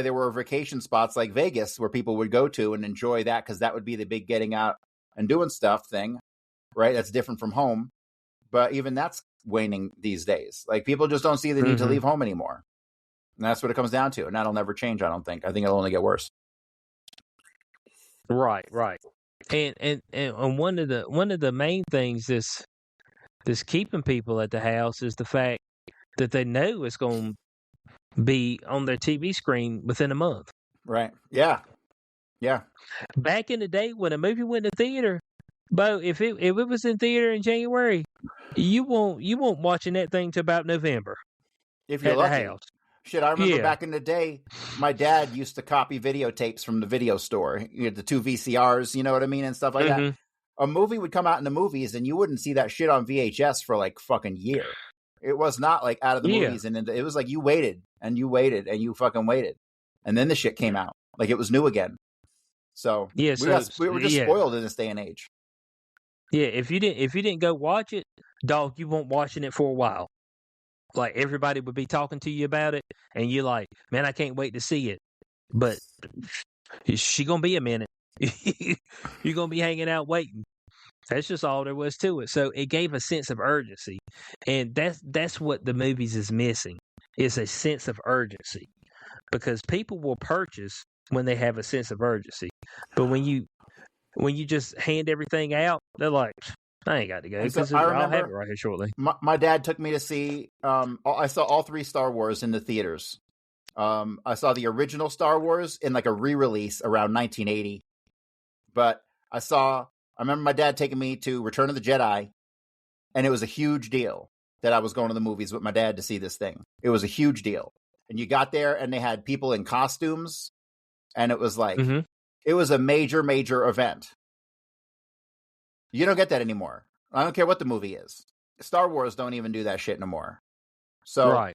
there were vacation spots like Vegas where people would go to and enjoy that, because that would be the big getting out and doing stuff thing, right? That's different from home. But even that's waning these days. Like people just don't see the need to leave home anymore. And that's what it comes down to. And that'll never change, I don't think. I think it'll only get worse. Right. And one of the main things that's keeping people at the house is the fact that they know it's going to be on their TV screen within a month. Right. Yeah. Yeah. Back in the day when a movie went to theater, Bo, if it was in theater in January, you won't watching that thing till about November If you're at the lucky. house. Shit, I remember Yeah. back in the day, my dad used to copy videotapes from the video store. You had the 2 VCRs, you know what I mean, and stuff like that. A movie would come out in the movies, and you wouldn't see that shit on VHS for like fucking year. It was not like out of the movies, and it was like you waited and you waited and you fucking waited, and then the shit came out like it was new again. So Yeah, we were just spoiled in this day and age. Yeah, if you didn't go watch it, dog, you won't watching it for a while. Like everybody would be talking to you about it, and you're like, man, I can't wait to see it. But she gonna be a minute. You're gonna be hanging out waiting. That's just all there was to it. So it gave a sense of urgency, and that's what the movies is missing. Is a sense of urgency, because people will purchase when they have a sense of urgency, but when you just hand everything out, they're like, I ain't got to go because I'll have it right here shortly. My dad took me to see. I saw all 3 Star Wars in the theaters. I saw the original Star Wars in like a re-release around 1980, but I remember my dad taking me to Return of the Jedi, and it was a huge deal that I was going to the movies with my dad to see this thing. It was a huge deal. And you got there, and they had people in costumes, and it was like, it was a major, major event. You don't get that anymore. I don't care what the movie is. Star Wars don't even do that shit no more. So right.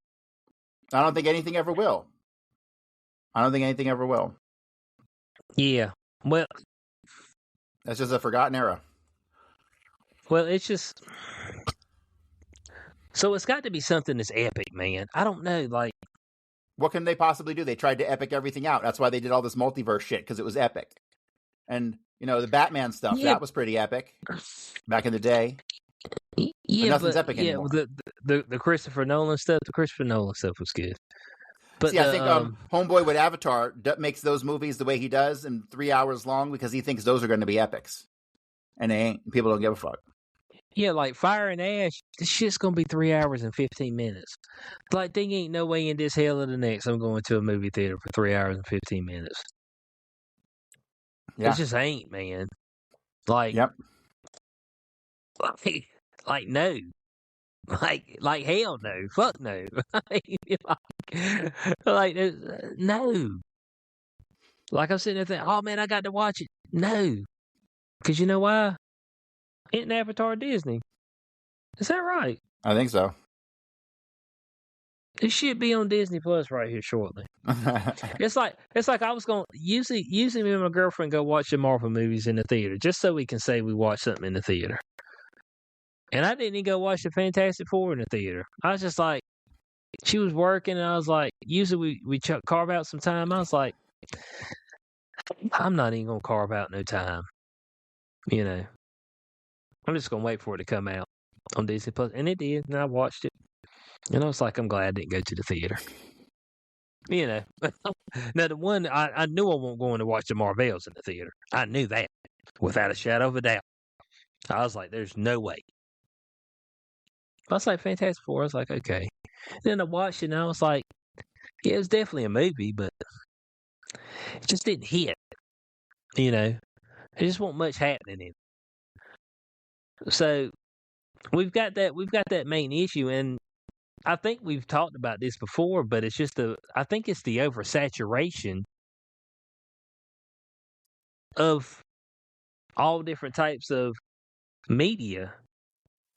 I don't think anything ever will. Yeah. Well, that's just a forgotten era. Well, it's just... So it's got to be something that's epic, man. I don't know, like... What can they possibly do? They tried to epic everything out. That's why they did all this multiverse shit, because it was epic. And, the Batman stuff, that was pretty epic back in the day. Yeah, but nothing's epic anymore. The Christopher Nolan stuff was good. But see, I think Homeboy with Avatar makes those movies the way he does and 3 hours long because he thinks those are going to be epics. And they ain't. People don't give a fuck. Yeah, like Fire and Ash, this shit's going to be 3 hours and 15 minutes. Like, there ain't no way in this hell of the next I'm going to a movie theater for 3 hours and 15 minutes. Yeah. It just ain't, man. Like, yep. Like no. Like hell no. Fuck no. Like no. Like I'm sitting there thinking, oh man, I got to watch it. No. Because you know why? Ain't Avatar Disney. Is that right? I think so. It should be on Disney Plus right here shortly. It's like I was going usually me and my girlfriend go watch the Marvel movies in the theater just so we can say we watched something in the theater. And I didn't even go watch the Fantastic Four in the theater. I was just like, she was working, and I was like, usually we carve out some time. I was like, I'm not even gonna carve out no time. I'm just gonna wait for it to come out on Disney Plus, and it did, and I watched it. And I was like, I'm glad I didn't go to the theater. Now the one I knew I wasn't going to watch the Marvels in the theater. I knew that without a shadow of a doubt. I was like, there's no way. I was like, Fantastic Four. I was like, okay. Then I watched it, and I was like, yeah, it was definitely a movie, but it just didn't hit. There just wasn't much happening in it. So we've got that main issue, and I think we've talked about this before, but it's just I think it's the oversaturation of all different types of media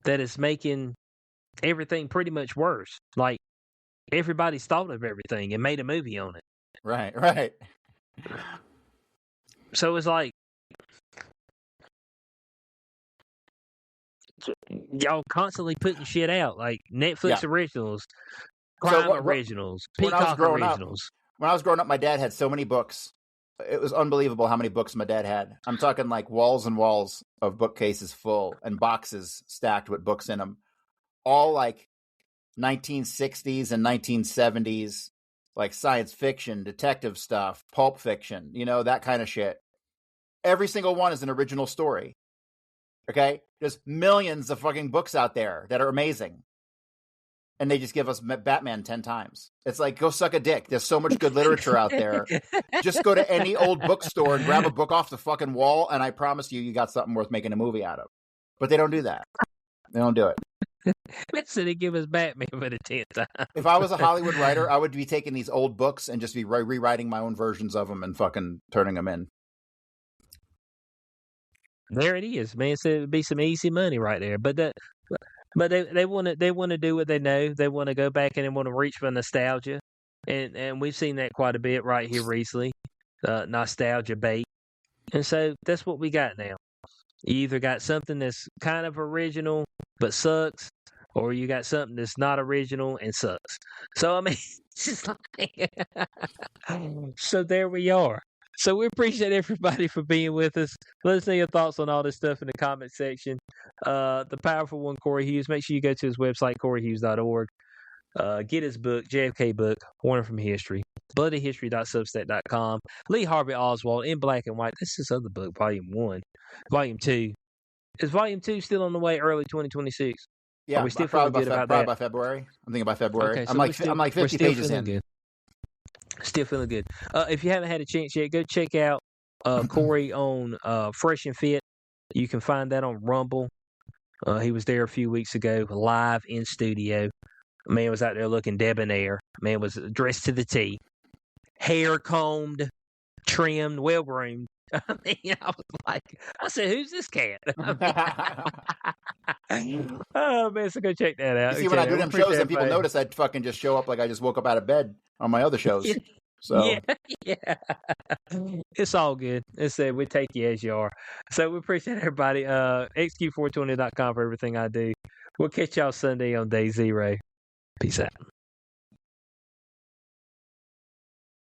that is making everything pretty much worse. Like, everybody's thought of everything and made a movie on it. Right. So it's like, y'all constantly putting shit out, like Netflix originals, crime originals, Peacock originals. When I was growing up, my dad had so many books. It was unbelievable how many books my dad had. I'm talking like walls and walls of bookcases full and boxes stacked with books in them. All like 1960s and 1970s, like science fiction, detective stuff, pulp fiction, that kind of shit. Every single one is an original story. Okay? There's millions of fucking books out there that are amazing. and they just give us Batman 10 times. It's like, go suck a dick. There's so much good literature out there. Just go to any old bookstore and grab a book off the fucking wall, and I promise you got something worth making a movie out of. But they don't do that. They don't do it. Listen, they give us Batman for the 10th time. If I was a Hollywood writer, I would be taking these old books and just be rewriting my own versions of them and fucking turning them in. There it is, man. So it'd be some easy money right there. But they want to do what they know. They want to go back and they want to reach for nostalgia, and we've seen that quite a bit right here recently. Nostalgia bait, and so that's what we got now. You either got something that's kind of original but sucks, or you got something that's not original and sucks. So I mean, it's just like so there we are. So we appreciate everybody for being with us. Let us know your thoughts on all this stuff in the comment section. The powerful one, Corey Hughes. Make sure you go to his website, coreyhughes.org. Get his book, JFK book, Warning from History. bloodyhistory.substack.com. Lee Harvey Oswald in black and white. This is his other book, Volume 1. Volume 2. Is Volume 2 still on the way early 2026? Yeah, are we still feeling good about that? By February. I'm thinking by February. Okay, so I'm like 50 pages in. Good. Still feeling good. If you haven't had a chance yet, go check out Corey on Fresh and Fit. You can find that on Rumble. He was there a few weeks ago, live in studio. Man was out there looking debonair. Man was dressed to the T. Hair combed, trimmed, well groomed. I mean, I said, who's this cat? Oh, man, so go check that out. You see, when I do them shows and people notice, I'd fucking just show up like I just woke up out of bed on my other shows. So yeah. It's all good. It's we take you as you are. So we appreciate everybody. XQ420.com for everything I do. We'll catch y'all Sunday on day 0. Peace out.